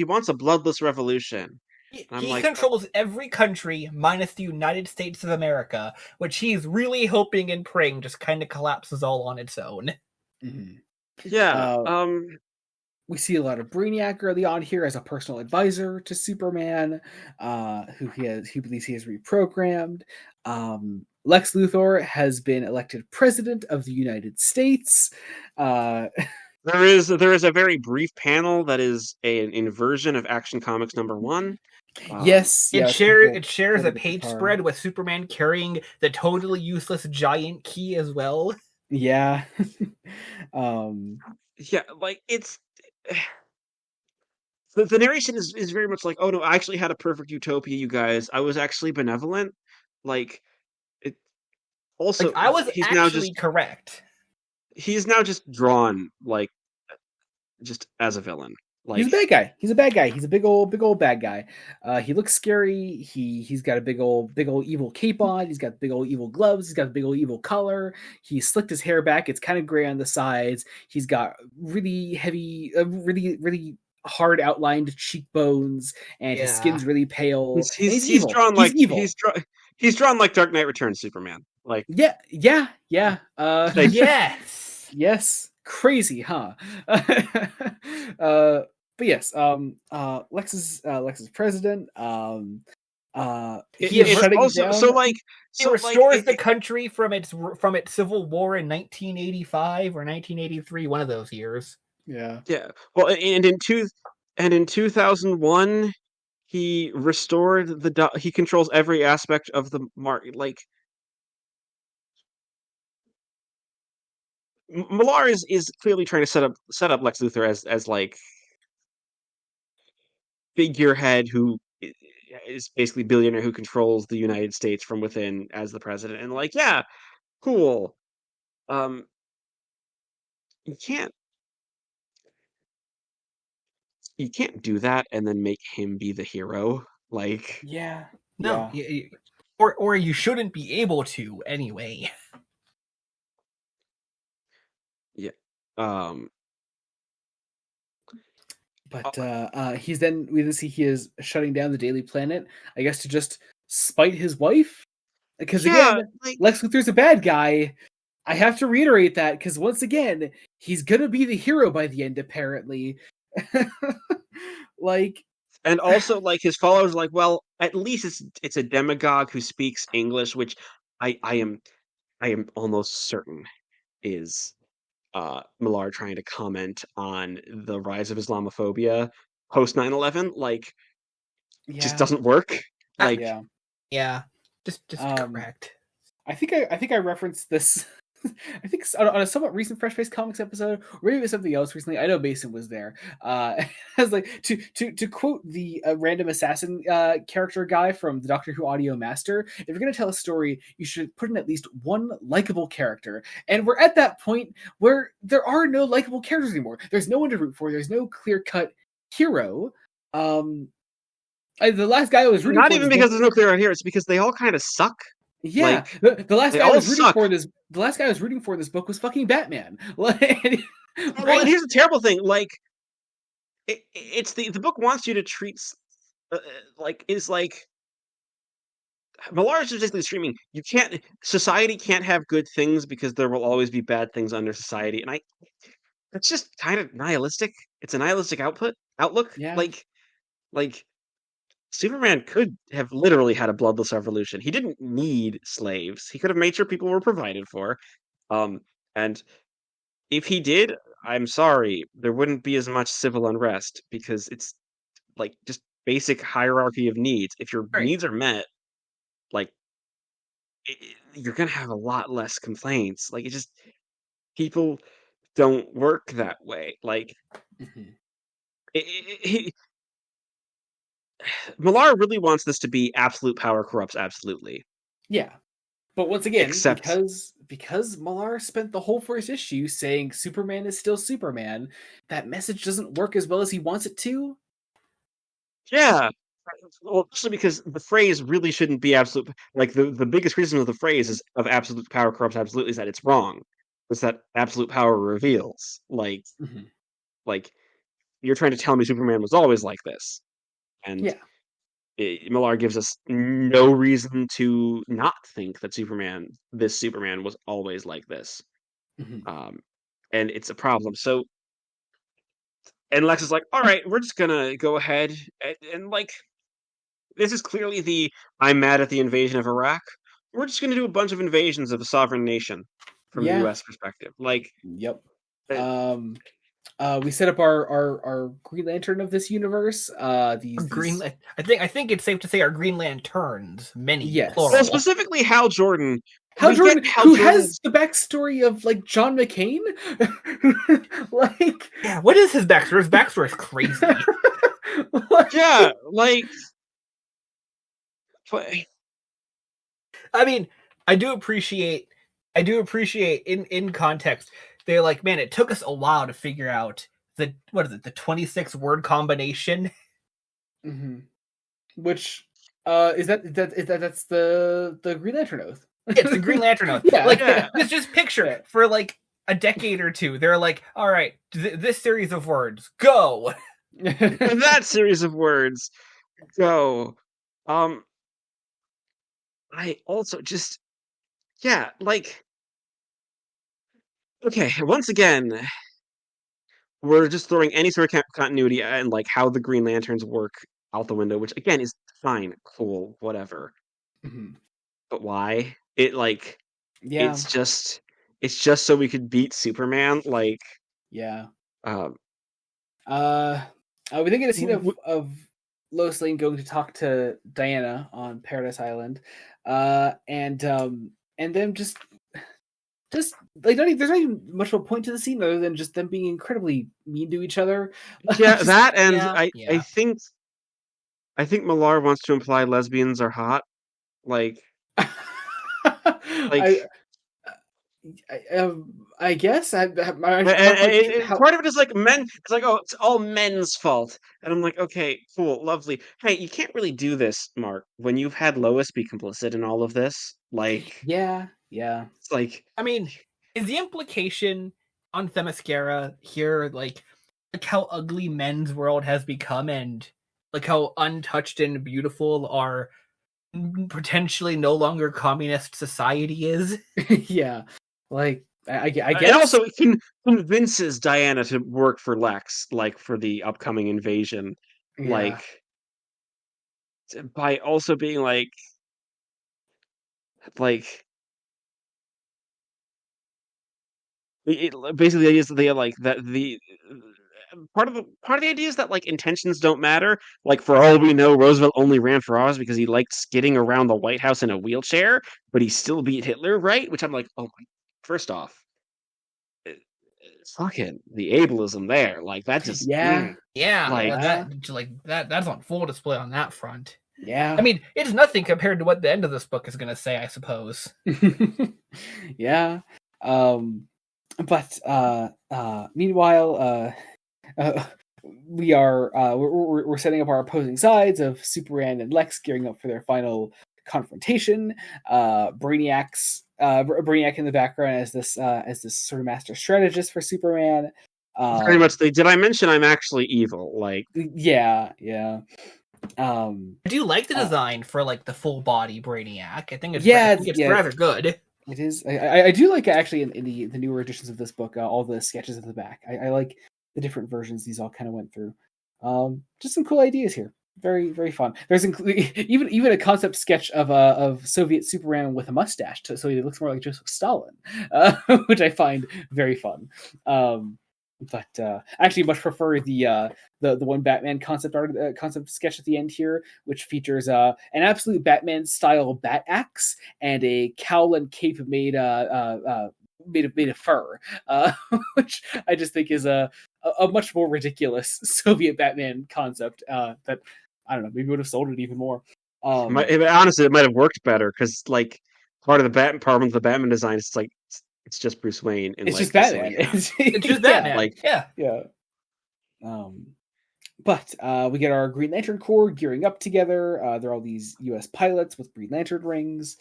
wants a bloodless revolution. He controls every country minus the United States of America, which he's really hoping and praying just kind of collapses all on its own. Mm-hmm. Yeah. We see a lot of Brainiac early on here as a personal advisor to Superman, who believes he has reprogrammed. Lex Luthor has been elected president of the United States. There is a very brief panel that is an inversion of Action Comics #1. Yes, it shares a page spread with Superman carrying the totally useless giant key as well. Yeah. Yeah, like it's the narration is very much like, oh no, I actually had a perfect utopia, you guys. I was actually benevolent. Like it also I was actually correct. He's now just drawn just as a villain. He's a bad guy. He's a bad guy. He's a big old bad guy. He looks scary. He's got a big old evil cape on. He's got big old evil gloves. He's got a big old evil collar. He slicked his hair back. It's kind of gray on the sides. He's got really heavy, really hard outlined cheekbones, and his skin's really pale. He's evil. Drawn like evil. He's drawn like Dark Knight Returns Superman. Like yeah. Yes. Crazy, huh? But yes, Lex is president. He restores the country from its civil war in 1985 or 1983, one of those years. Yeah. Well, and in 2001, he restored he controls every aspect of the market. Like Millar is clearly trying to set up Lex Luthor as like figurehead who is basically billionaire who controls the United States from within as the president, and like, yeah, cool. Um, you can't you can't do that and then make him be the hero. Like, Yeah. No, Yeah. or you shouldn't be able to anyway. yeah. Um, But we then see he is shutting down the Daily Planet, I guess, to just spite his wife. Because yeah, again, like, Lex Luthor's a bad guy. I have to reiterate that because once again, he's gonna be the hero by the end, apparently. Like, and also like his followers are like, well, at least it's a demagogue who speaks English, which I I am I am almost certain is Millar trying to comment on the rise of Islamophobia post 9/11. Like, just yeah, doesn't work. Ah, Like, yeah. yeah, just Um, correct. I think I referenced this. I think on a somewhat recent Fresh Face Comics episode, or maybe it was something else recently. I know Mason was there. As like to quote the random assassin character guy from the Doctor Who audio master, if you're gonna tell a story, you should put in at least one likable character. And we're at that point where there are no likable characters anymore. There's no one to root for. There's no clear cut hero. Um, the last guy I was rooting not for even this because book. there's no clear out here, it's because they all kind of suck. Yeah, Like, the last they guy I all was rooting suck. for this. The last guy I was rooting for this book was fucking Batman. Like, Well, and here's the terrible thing. Like, it's the book wants you to treat like is like Millar is just basically streaming. You can't Society can't have good things because there will always be bad things under society, and I it's just kind of nihilistic. It's a nihilistic outlook. yeah, Like Superman could have literally had a bloodless revolution. He didn't need slaves. He could have made sure people were provided for. Um, and if he did, I'm sorry, there wouldn't be as much civil unrest because it's like just basic hierarchy of needs. If your Right. needs are met, like you're gonna have a lot less complaints. Like, it just people don't work that way. Like, mhm. he Millar really wants this to be absolute power corrupts absolutely. Yeah. But once again, Except, because Millar spent the whole first issue saying Superman is still Superman, that message doesn't work as well as he wants it to. yeah. Well, especially because the phrase really shouldn't be absolute. Like, the biggest criticism of the phrase is of absolute power corrupts absolutely is that it's wrong. It's that absolute power reveals. Mhm. Like you're trying to tell me Superman was always like this, and Yeah. Millar gives us no reason to not think that this Superman, was always like this. Mhm. Um, and it's a problem. So, and Lex is like, all right, we're just gonna go ahead and like, this is clearly the I'm mad at the invasion of Iraq. We're just gonna do a bunch of invasions of a sovereign nation from the Yeah. U.S. perspective. Like, Yep. uh, Um, we set up our Green Lantern of this universe. These I think it's safe to say our Green Lanterns, many well, yes. plural. specifically Hal Jordan. Hal We get Jordan, Hal who Jordan's has the backstory of like John McCain, like, Yeah, what is his backstory? His backstory is crazy. yeah, like, but I mean, I do appreciate in context. They're like, man, it took us a while to figure out the 26 word combination. mhm. Which is that's the Green Lantern oath. It's the Green Lantern oath. Yeah, Like, yeah. just picture Yeah. for like a decade or two. They're like, all right, this series of words, go. That series of words go. Um, I also just, yeah, like, okay, once again, we're just throwing any sort of continuity and like how the Green Lanterns work out the window, which again is fine, cool, whatever. Mhm. But why? It like Yeah, it's just it's just so we could beat Superman. Like, yeah. um, Uh, we then get a scene w- of Lois Lane going to talk to Diana on Paradise Island, and them just just like there's not even much of a point to the scene other than just them being incredibly mean to each other. Yeah, Just- that and Yeah, I yeah. think Millar wants to imply lesbians are hot. Like I, I guess I'm not quite sure how. part of it is like men. It's like, oh, it's all men's fault, and I'm like, okay, cool, lovely. Hey, you can't really do this, Mark, when you've had Lois be complicit in all of this. Like, Yeah. it's like, I mean, is the implication on Themyscira here like how ugly men's world has become and like how untouched and beautiful our potentially no longer communist society is? Yeah, like I guess. and also it convinces Diana to work for Lex, like for the upcoming invasion, Yeah. like by also being like. Basically, the idea is that they like that the part of the idea is that like intentions don't matter. Like for all we know, Roosevelt only ran for office because he liked skidding around the White House in a wheelchair, but he still beat Hitler, right? Which I'm like, oh my! First off, fucking the ableism there, like that just Yeah. Yeah, Like- that's on full display on that front. Yeah. I mean, it's nothing compared to what the end of this book is going to say, I suppose. Yeah. But meanwhile, we're setting up our opposing sides of Superman and Lex gearing up for their final confrontation. Brainiac in the background as this sort of master strategist for Superman. very much. Did I mention I'm actually evil? Like, Yeah. I do like the design for like the full body Brainiac. I think it's rather good. It is. I do like actually in the newer editions of this book, all the sketches at the back. I like the different versions these all kind of went through. Just some cool ideas here. Very, very fun. There's even a concept sketch of Soviet Superman with a mustache, so he looks more like Joseph Stalin, which I find very fun. But I actually much prefer the one Batman concept art concept sketch at the end here, which features an absolute Batman style bat axe and a cowl and cape made of fur, which I just think is a much more ridiculous Soviet Batman concept that I don't know, maybe would have sold it even more. honestly, it might have worked better because like part of the Batman design is like it's just Bruce Wayne. And, it's like, just Batman. It's just Batman. like- yeah. But we get our Green Lantern Corps gearing up together. There are all these U.S. pilots with Green Lantern rings.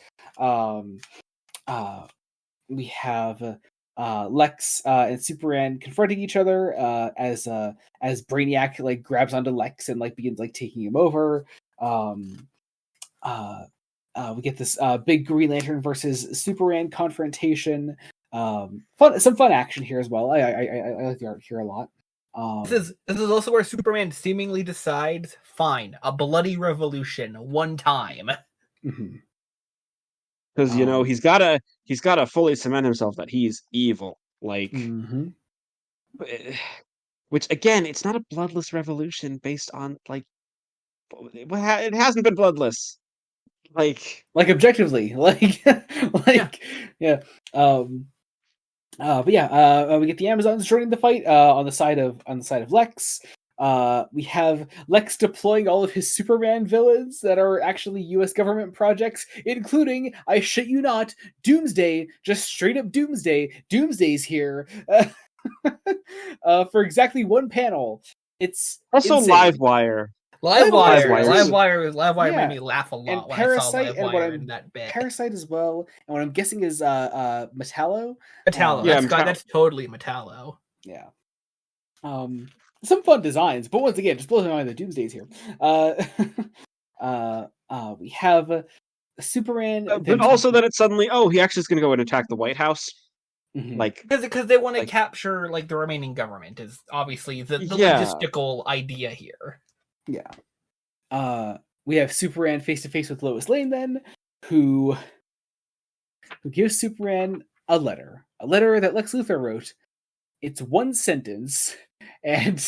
We have Lex and Superman confronting each other as Brainiac like grabs onto Lex and like begins like taking him over. We get this big Green Lantern versus Superman confrontation. Some fun action here as well. I like the art here a lot. This is also where Superman seemingly decides, fine, a bloody revolution one time. Because he's got to fully cement himself that he's evil. Like, which again, it's not a bloodless revolution based on like it hasn't been bloodless. Like objectively, yeah. But yeah, we get the Amazons joining the fight on the side of Lex. We have Lex deploying all of his Superman villains that are actually U.S. government projects, including, I shit you not, Doomsday. Just straight up Doomsday. Doomsday's here for exactly one panel. It's also insane. Livewire. Livewire Yeah. made me laugh a lot And when Parasite I saw and what Livewire I'm- in that bit. Parasite as well, and what I'm guessing is Metallo. Metallo. Yeah, That's totally Metallo. Yeah. Some fun designs, but once again, just blows my mind that Doomsday's here. We have Superman, But also that it's suddenly, he actually is going to go and attack the White House. Mhm. Like, Because they want to Like- capture like the remaining government is obviously the Yeah. logistical idea here. Yeah. We have Superman face to face with Lois Lane then, who gives Superman a letter that Lex Luthor wrote. It's one sentence, and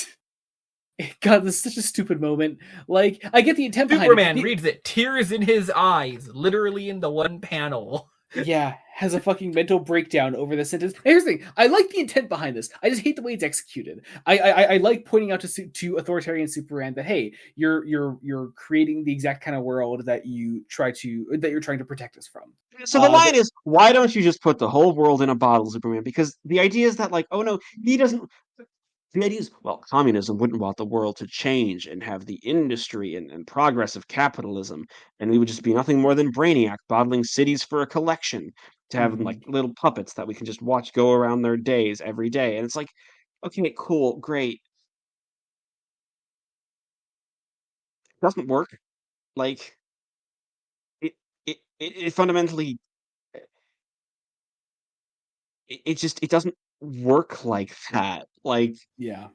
God, this is such a stupid moment. Like, I get the intent behind Superman it. reads it, tears in his eyes, literally in the one panel. Yeah, has a fucking mental breakdown over the sentence. And here's the thing: I like the intent behind this. I just hate the way it's executed. I like pointing out to authoritarian Superman that hey, you're creating the exact kind of world that you're trying to protect us from. So the line is, why don't you just put the whole world in a bottle, Superman? Because the idea is that, like, oh no, he doesn't. The idea is, well, communism wouldn't want the world to change and have the industry and progress of capitalism, and we would just be nothing more than Brainiac bottling cities for a collection to have like little puppets that we can just watch go around their days every day. And it's like, okay, cool, great. Doesn't work. Like it fundamentally it doesn't work like that. Like Yeah.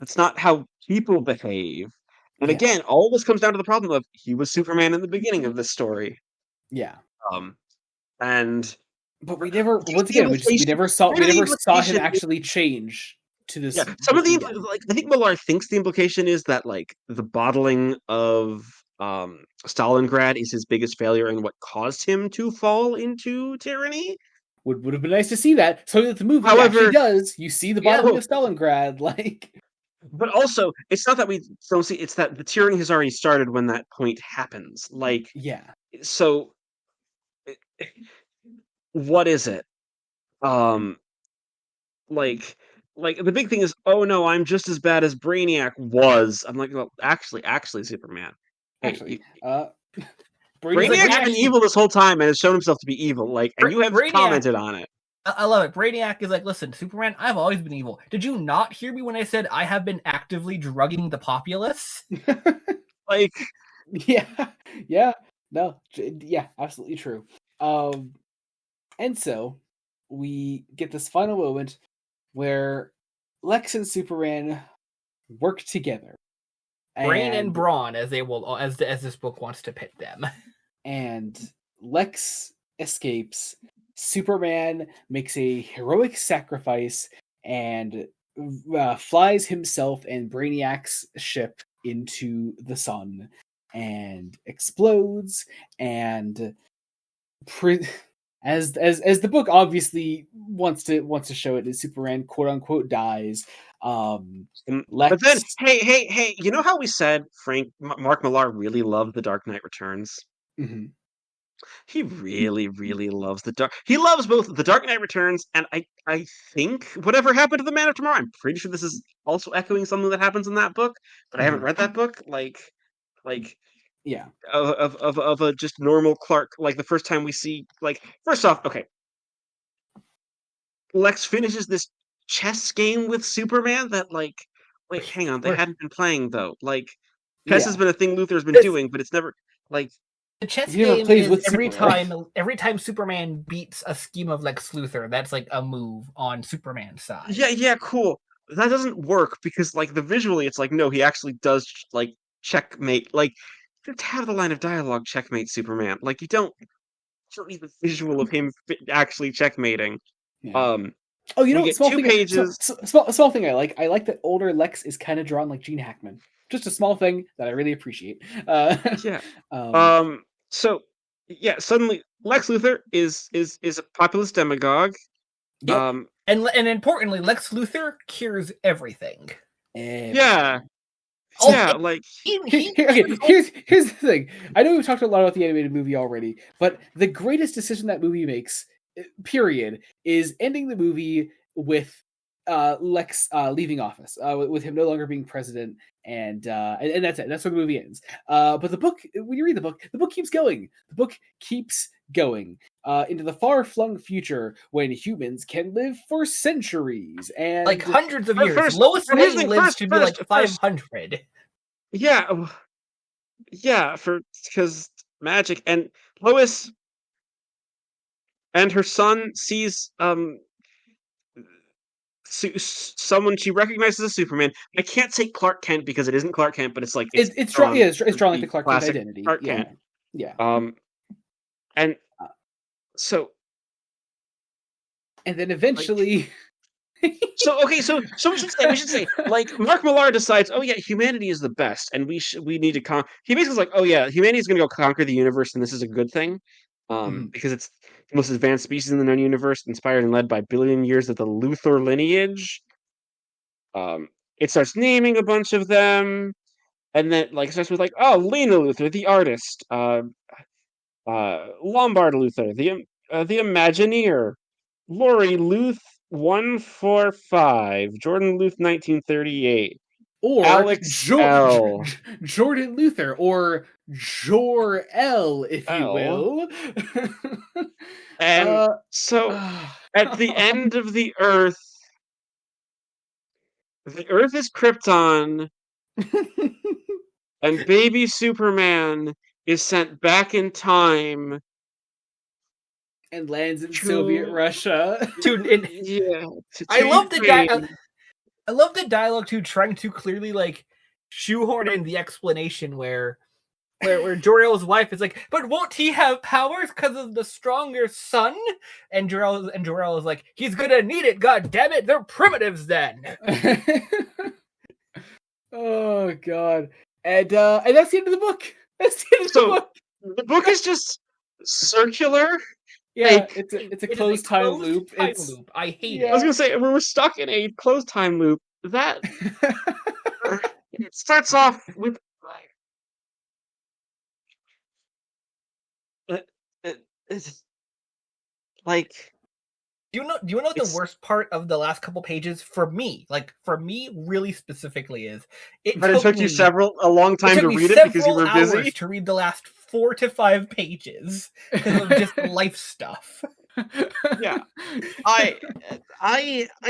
that's not how people behave. And Yeah. again, all this comes down to the problem of he was Superman in the beginning of this story. Yeah. Um, and But we never, the once again, we never saw him implication actually change to this. yeah, some of the again. like I think Millar thinks the implication is that like the bottling of Stalingrad is his biggest failure and what caused him to fall into tyranny. Would have been nice to see that. So that the movie However, actually does. You see the bottling yeah, of Stalingrad, like. but also, it's not that we don't see; it's that the tyranny has already started when that point happens. Like, Yeah. so, what is it? Um, like the big thing is, oh no, I'm just as bad as Brainiac was. I'm like, well, actually, Superman. Hey, Actually, Brainiac's been evil this whole time and has shown himself to be evil. Like, and you have commented on it. I love it. Brainiac is like, listen, Superman, I've always been evil. Did you not hear me when I said I have been actively drugging the populace? Like, yeah, no, yeah, absolutely true. And so we get this final moment where Lex and Superman work together. Brain and brawn, as they will, as this book wants to pit them. And Lex escapes. Superman makes a heroic sacrifice and flies himself and Brainiac's ship into the sun and explodes. And as the book obviously wants to show it, is Superman quote unquote dies. Lex... But then, hey! You know how we said Mark Millar really loved The Dark Knight Returns? Mm-hmm. He really, really loves He loves both The Dark Knight Returns and I think Whatever Happened to the Man of Tomorrow. I'm pretty sure this is also echoing something that happens in that book, but I haven't read that book. Like, yeah, of a just normal Clark. Like the first time we see, like, first off, okay, Lex finishes this chess game with Superman that, like, wait, hang on, they hadn't been playing though. Like, chess has been a thing Luthor's been doing, but it's never like. The chess game is every time Superman beats a scheme of Lex Luthor, that's like a move on Superman's side. Yeah, cool. That doesn't work because, like, visually, it's like, no, he actually does, like, checkmate. Like, you just have the line of dialogue, checkmate Superman. Like, you don't need the visual of him actually checkmating. Yeah. Oh, you know, small thing I like. I like that older Lex is kind of drawn like Gene Hackman. Just a small thing that I really appreciate. Yeah. So, yeah, suddenly Lex Luthor is a populist demagogue. Yep. And importantly, Lex Luthor cures everything. Yeah. Oh, yeah, like here's the thing. I know we've talked a lot about the animated movie already, but the greatest decision that movie makes, period, is ending the movie with Lex leaving office, with him no longer being president, and that's it. That's where the movie ends. But the book, when you read the book keeps going. The book keeps going into the far-flung future when humans can live for centuries and like hundreds of years. Lois Lane lives to be like 500. Yeah, because magic, and Lois and her son sees someone she recognizes as Superman. I can't say Clark Kent because it isn't Clark Kent, but it's like it's drawn like the Clark Kent identity. Clark Kent. Yeah. And so, and then eventually. So we should say like Mark Millar decides, oh yeah, humanity is the best, and we need to he basically is like, oh yeah, humanity is going to go conquer the universe, and this is a good thing. because it's the most advanced species in the known universe, inspired and led by billion years of the Luthor lineage. It starts naming a bunch of them, and then like it starts with like, oh, Lena Luthor, the artist, Lombard Luthor, the Imagineer, Lori Luth 145, Jordan Luth 1938, Or Alex L. Jordan Luther, or Jor-El, if you L. will. And so at the end of the Earth is Krypton, and baby Superman is sent back in time and lands in Soviet Russia. I love the I love the dialogue too, trying to clearly like shoehorn in the explanation where Jor-El's wife is like, but won't he have powers because of the stronger sun? And Jor-El is like, he's gonna need it. God damn it, they're primitives then. Oh god, and that's the end of the book. That's the end of the book. The book is just circular. Yeah, like, it's a closed time loop. I hate it. I was gonna say we're stuck in a closed time loop. That it starts off with it's like. Do you know what the worst part of the last couple pages for me, really specifically is? It took you a long time to read it because you were busy to read the last 4 to 5 pages because of just life stuff. Yeah, I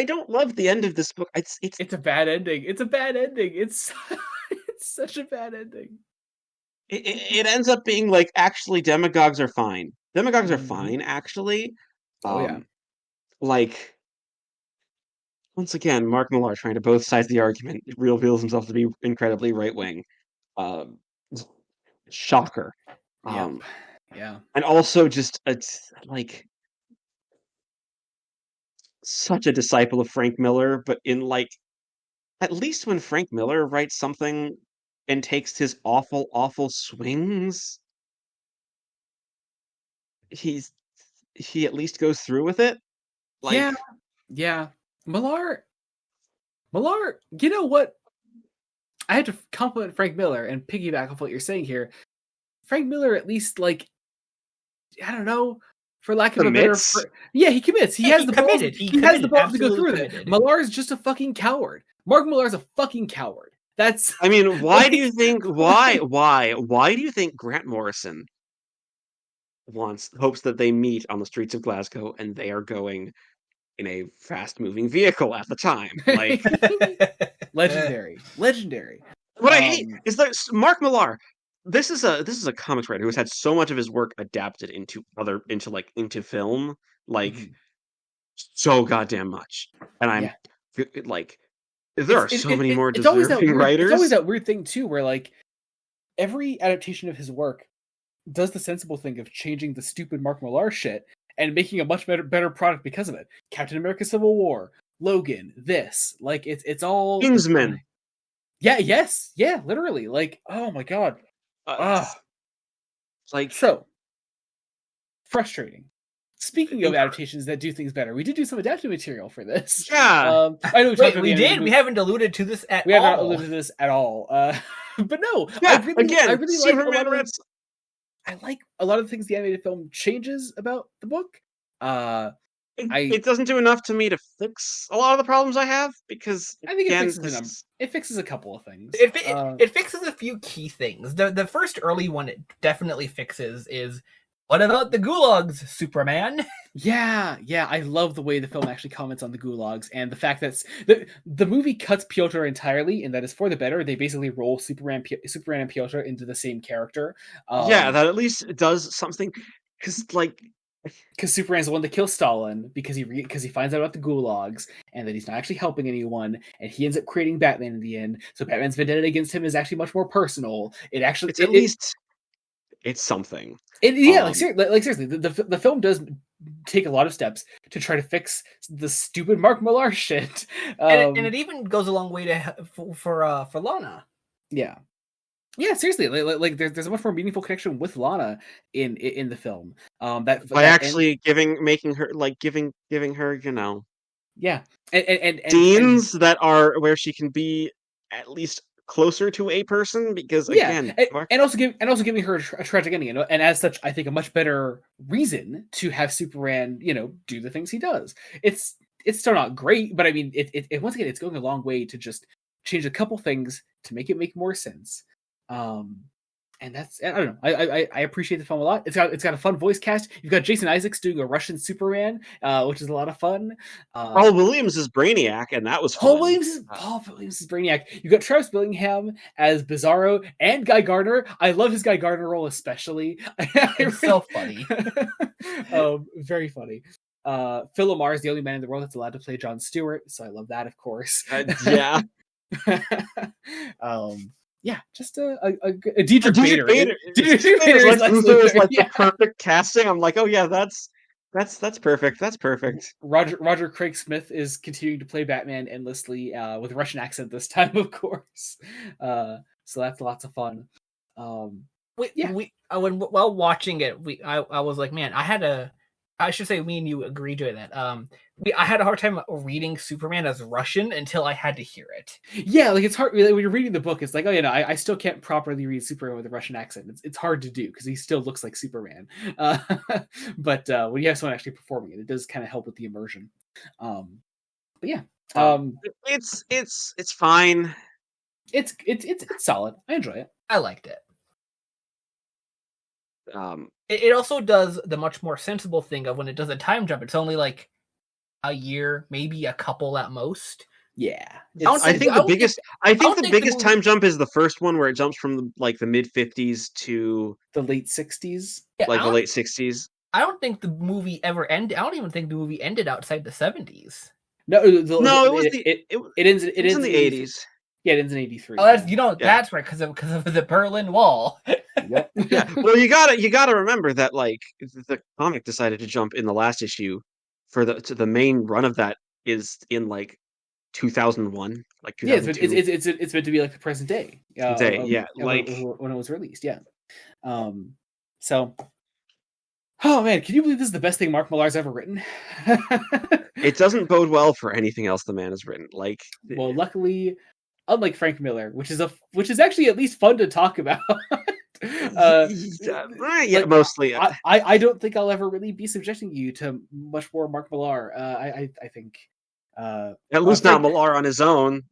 don't love the end of this book. It's a bad ending. It's a bad ending. It's such a bad ending. It ends up being like, actually, demagogues are fine. Demagogues are fine, actually. Like, once again, Mark Millar trying to both sides of the argument reveals himself to be incredibly right wing. Shocker. Yeah. And also just like such a disciple of Frank Miller, but in like, at least when Frank Miller writes something and takes his awful, awful swings, he at least goes through with it. Like, yeah. Millar, you know what? I had to compliment Frank Miller and piggyback off what you're saying here. Frank Miller, at least, like, I don't know, for lack of a better, he commits. He has the balls. He has the balls to go through with it. Millar is just a fucking coward. Mark Millar is a fucking coward. That's. I mean, why do you think? Why do you think Grant Morrison hopes that they meet on the streets of Glasgow and they are going in a fast-moving vehicle at the time? Like, legendary. What I hate is that Mark Millar. This is a comics writer who has had so much of his work adapted into film, like so goddamn much. And I'm like, there are so many more deserving writers. It's always that weird thing too, where like every adaptation of his work does the sensible thing of changing the stupid Mark Millar shit and making a much better product because of it. Captain America: Civil War, Logan, this, like it's all Kingsman. Yeah, literally. Like, oh my god. Like, so frustrating. Speaking of adaptations that do things better, we did do some adapted material for this. Yeah, I know we did. We haven't alluded to this at all. We have not alluded to this at all. But no, yeah, I really Superman I like a lot of the things the animated film changes about the book. It doesn't do enough to me to fix a lot of the problems I have, because I think it fixes a couple of things. It fixes a few key things. The first early one it definitely fixes is, what about the gulags, Superman? Yeah, I love the way the film actually comments on the gulags, and the fact that the movie cuts Piotr entirely, and that is for the better. They basically roll Superman and Piotr into the same character. That at least does something, because Superman's the one that kills Stalin because he finds out about the gulags and that he's not actually helping anyone, and he ends up creating Batman in the end. So Batman's vendetta against him is actually much more personal. It's something. Seriously, the film does take a lot of steps to try to fix the stupid Mark Millar shit, and it even goes a long way to for Lana. Yeah, Yeah, seriously, like there's a much more meaningful connection with Lana in the film. By That and actually making her like giving her, yeah, and scenes that are where she can be at least closer to a person, because yeah, again, and also giving her a tragic ending, and as such, I think a much better reason to have Superman, do the things he does. It's still not great, but I mean, once again, it's going a long way to just change a couple things to make it make more sense. Um, and I don't know. I appreciate the film a lot. It's got a fun voice cast. You've got Jason Isaacs doing a Russian Superman, which is a lot of fun. Paul Williams is Brainiac, and that was Paul fun. Williams is Brainiac. You got Travis Billingham as Bizarro and Guy Gardner. I love his Guy Gardner role especially. It's so funny. Very funny. Phil Lamar is the only man in the world that's allowed to play Jon Stewart, so I love that, of course. Yeah. Yeah, just a Diedrich Bader. Diedrich Bader is like the perfect casting. I'm like, oh yeah, that's perfect. That's perfect. Roger Craig Smith is continuing to play Batman endlessly with a Russian accent this time, of course. So that's lots of fun. While watching it, I was like, man, I should say me and you agreed to that. I had a hard time reading Superman as Russian until I had to hear it. Yeah, like it's hard when you're reading the book. It's like, oh, I still can't properly read Superman with a Russian accent. It's hard to do because he still looks like Superman. But when you have someone actually performing it, it does kind of help with the immersion. But yeah, it's fine. It's solid. I enjoy it. I liked it. It also does the much more sensible thing of when it does a time jump. It's only like a year, maybe a couple at most. Yeah, I think the biggest time jump is the first one where it jumps from the mid 50s to the late 60s. Yeah, the late 60s. I don't think the movie ever ended. I don't even think the movie ended outside the 70s. No, it ends in the 80s. Yeah, it ends in 83. Oh, that's right, because of the Berlin Wall. Yeah. Well, you gotta remember that the comic decided to jump in the last issue to the main run of that is in 2001, 2002. It's meant to be like the present day. When it was released. Yeah. So. Oh man, can you believe this is the best thing Mark Millar's ever written? It doesn't bode well for anything else the man has written. Well, luckily, unlike Frank Miller, which is actually at least fun to talk about. Mostly. I don't think I'll ever really be subjecting you to much more Mark Millar. I think at least not Millar on his own.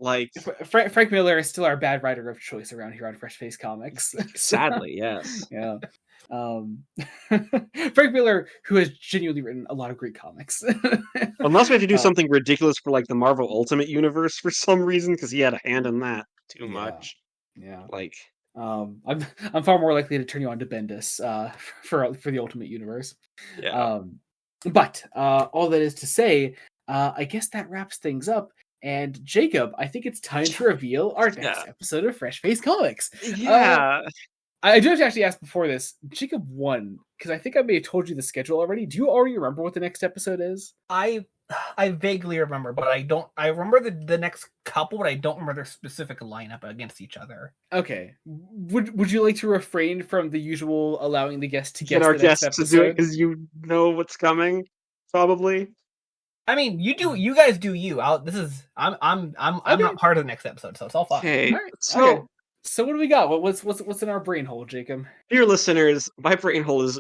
Frank Miller is still our bad writer of choice around here on Fresh Face Comics. Sadly, yes. Yeah. Frank Miller, who has genuinely written a lot of great comics. Unless we have to do something ridiculous for the Marvel Ultimate Universe for some reason, because he had a hand in that too much. Yeah. I'm far more likely to turn you on to Bendis for the Ultimate Universe. Yeah. But all that is to say, I guess that wraps things up. And Jacob, I think it's time to reveal our next episode of Fresh Face Comics. Yeah. I do have to actually ask before this. Jacob won, because I think I may have told you the schedule already. Do you already remember what the next episode is? I vaguely remember, but I don't. I remember the next couple, but I don't remember their specific lineup against each other. Okay. Would you like to refrain from the usual allowing the guest to guess our the next guests episode? to do it because you know what's coming, probably. I mean, you guys do you. I'm not part of the next episode, so it's all fine. Okay. All right. So what do we got? What's in our brain hole, Jacob? Dear listeners, my brain hole is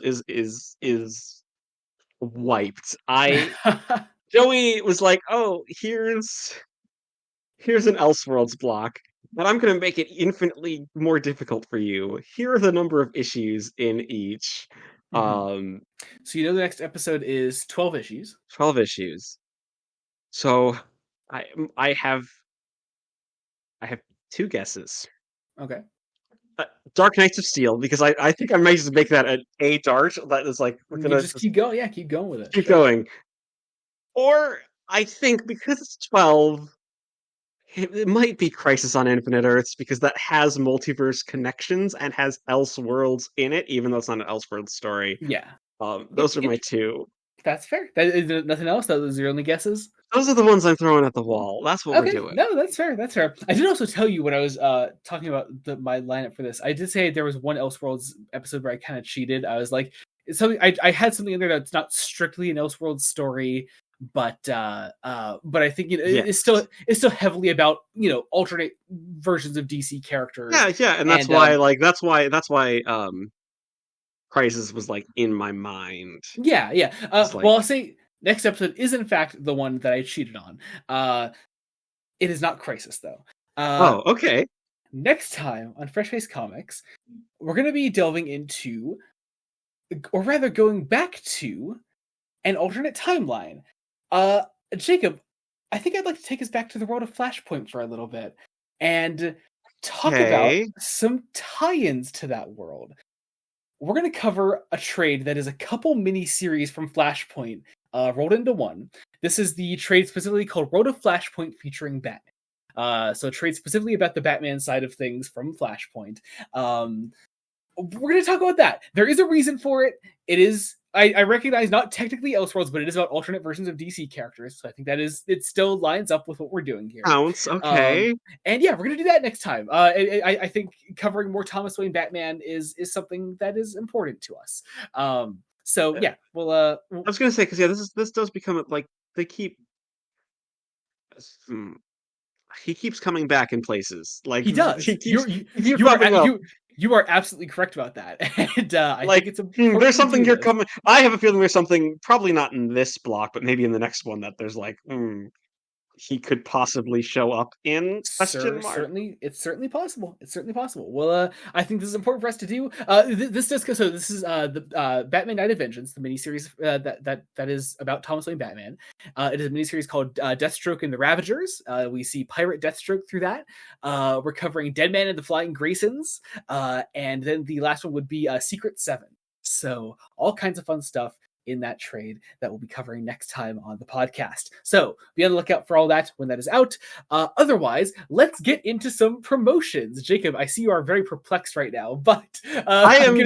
wiped. Joey was like, "Oh, here's an Elseworlds block, but I'm going to make it infinitely more difficult for you. Here are the number of issues in each." Mm-hmm. So the next episode is 12 issues. 12 issues. So I have two guesses. Okay. Dark Knights of Steel, because I think I might just make that a dart that is we're gonna just keep going. Yeah, keep going with it. Keep going. Or I think because it's 12, it might be Crisis on Infinite Earths, because that has multiverse connections and has Elseworlds in it, even though it's not an Elseworlds story. Yeah. Those are my two. That's fair. That is there nothing else. Those are your only guesses. Those are the ones I'm throwing at the wall. That's what we're Okay, doing. no, that's fair. That's fair. I did also tell you when I was talking about my lineup for this. I did say there was one Elseworlds episode where I kind of cheated. I was like, it's something I had something in there that's not strictly an Elseworlds story, but I think it's still heavily about alternate versions of DC characters. Yeah, and that's why Crisis was like in my mind. Yeah. Well, I'll say next episode is in fact the one that I cheated on. It is not Crisis though. Okay. Next time on Fresh Face Comics, we're going to be delving into, or rather going back to, an alternate timeline. Jacob, I think I'd like to take us back to the world of Flashpoint for a little bit and talk about some tie-ins to that world. We're going to cover a trade that is a couple mini-series from Flashpoint rolled into one. This is the trade specifically called World of Flashpoint featuring Batman. So a trade specifically about the Batman side of things from Flashpoint. We're going to talk about that. There is a reason for it. It is, I recognize, not technically Elseworlds, but it is about alternate versions of DC characters. So I think it still lines up with what we're doing here. Counts, okay. And yeah, we're going to do that next time. I think covering more Thomas Wayne Batman is something that is important to us. So yeah, well, I was going to say, because this does become like they keep. He keeps coming back in places. Like he does. You are absolutely correct about that. And I think it's important. There's something you're coming. I have a feeling there's something, probably not in this block, but maybe in the next one, that there's like, he could possibly show up in question mark. It's certainly possible. Well, I think this is important for us to do. This is the Batman Night of Vengeance, the miniseries that is about Thomas Wayne Batman. It is a miniseries called Deathstroke and the Ravagers. We see Pirate Deathstroke through that. We're covering Deadman and the Flying Graysons, and then the last one would be Secret 7. So all kinds of fun stuff in that trade that we'll be covering next time on the podcast. So be on the lookout for all that when that is out. Otherwise, let's get into some promotions. Jacob, I see you are very perplexed right now, but I am.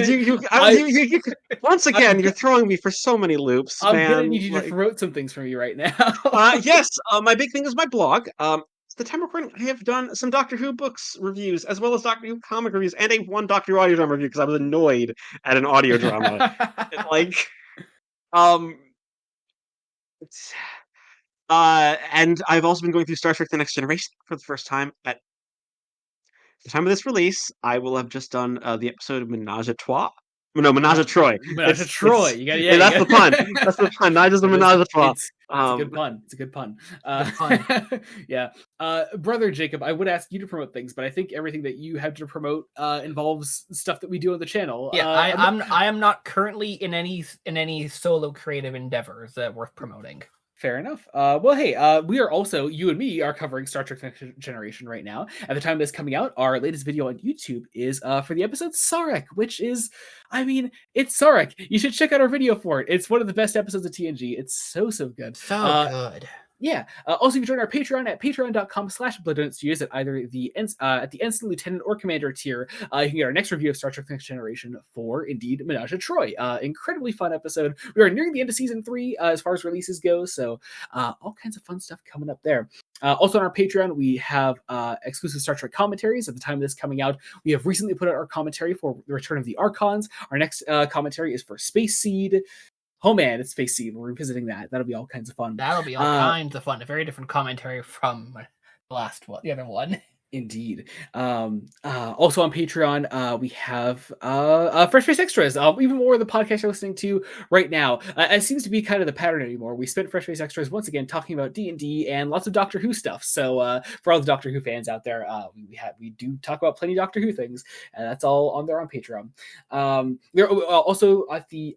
Once again, you're throwing me for so many loops. I'm gonna need you to promote some things for me right now. Yes, my big thing is my blog. The time recording, I have done some Doctor Who books reviews, as well as Doctor Who comic reviews, and one Doctor Who audio drama review because I was annoyed at an audio drama. And I've also been going through Star Trek: The Next Generation for the first time. At the time of this release, I will have just done the episode of Menage a Trois. No, Menage a Troy. Menage a Troy. That's the pun. That's the pun. Not just the Menage a Trois. It's a good pun. It's a good pun. Yeah. Brother Jacob, I would ask you to promote things, but I think everything that you have to promote involves stuff that we do on the channel. Yeah, I am not currently in any solo creative endeavors that worth promoting. Fair enough. Well, hey, we are also, you and me are covering Star Trek Next Generation right now. At the time this coming out, our latest video on YouTube is for the episode Sarek, which is, it's Sarek. You should check out our video for it. It's one of the best episodes of TNG. It's so good. So good. Yeah. Also, you can join our Patreon at patreon.com/BloodDonutStudios at either the Ensign, Lieutenant, or Commander tier. You can get our next review of Star Trek Next Generation for, indeed, Menage a Troy. Incredibly fun episode. We are nearing the end of Season 3 as far as releases go, so all kinds of fun stuff coming up there. Also on our Patreon, we have exclusive Star Trek commentaries. At the time of this coming out, we have recently put out our commentary for The Return of the Archons. Our next commentary is for Space Seed. Oh man, it's Space Seed. We're revisiting that. That'll be all kinds of fun. That'll be all kinds of fun. A very different commentary from the last one, the other one. Indeed. Also on Patreon, we have Fresh Face Extras. Even more of the podcast you're listening to right now. It seems to be kind of the pattern anymore. We spent Fresh Face Extras once again talking about D&D and lots of Doctor Who stuff. So for all the Doctor Who fans out there, we do talk about plenty of Doctor Who things, and that's all on there on Patreon. We're also at the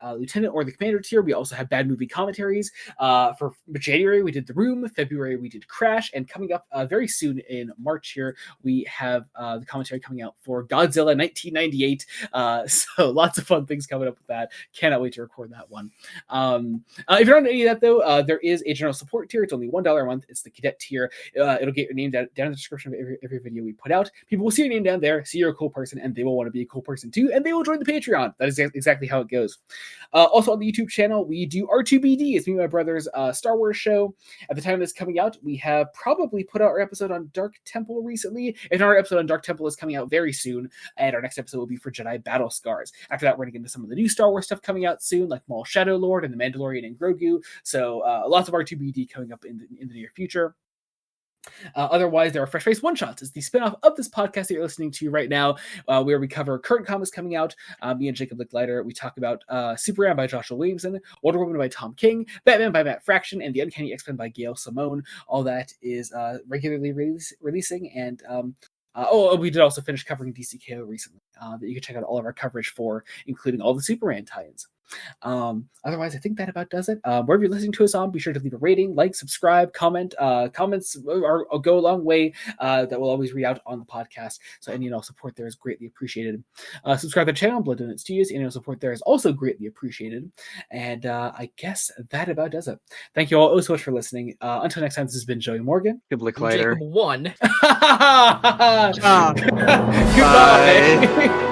Lieutenant or the Commander tier, we also have bad movie commentaries. For January, we did The Room. February, we did Crash. And coming up very soon in March here, we have the commentary coming out for Godzilla 1998. So lots of fun things coming up with that. Cannot wait to record that one. If you're on any of that, though, there is a general support tier. It's only $1 a month. It's the Cadet tier. It'll get your name down in the description of every video we put out. People will see your name down there, see you're a cool person, and they will want to be a cool person too, and they will join the Patreon. That is exactly how it goes. Also on the YouTube channel, we do R2BD. It's me and my brother's Star Wars show. At the time of this coming out, we have probably put out our episode on Dark Temple recently. And our episode on Dark Temple is coming out very soon. And our next episode will be for Jedi Battle Scars. After that, we're going to get into some of the new Star Wars stuff coming out soon, like Maul Shadow Lord and The Mandalorian and Grogu. So lots of R2BD coming up in the near future. Otherwise, there are Fresh Face One Shots. It's the spinoff of this podcast that you're listening to right now, where we cover current comics coming out. Me and Jacob Licklider, we talk about Superman by Joshua Williamson, Wonder Woman by Tom King, Batman by Matt Fraction, and The Uncanny X-Men by Gail Simone. All that is regularly releasing. And we did also finish covering DCKO recently that you can check out all of our coverage for, including all the Superman tie-ins. Otherwise, I think that about does it. Wherever you're listening to us on, be sure to leave a rating, like, subscribe, comment. Comments go a long way. That will always read out on the podcast. So any and all support there is greatly appreciated. Subscribe to the channel, Blood Donut Studios. Any support there is also greatly appreciated. And I guess that about does it. Thank you all so much for listening. Until next time, this has been Joey Morgan. Licklider. Jacob 1. Goodbye.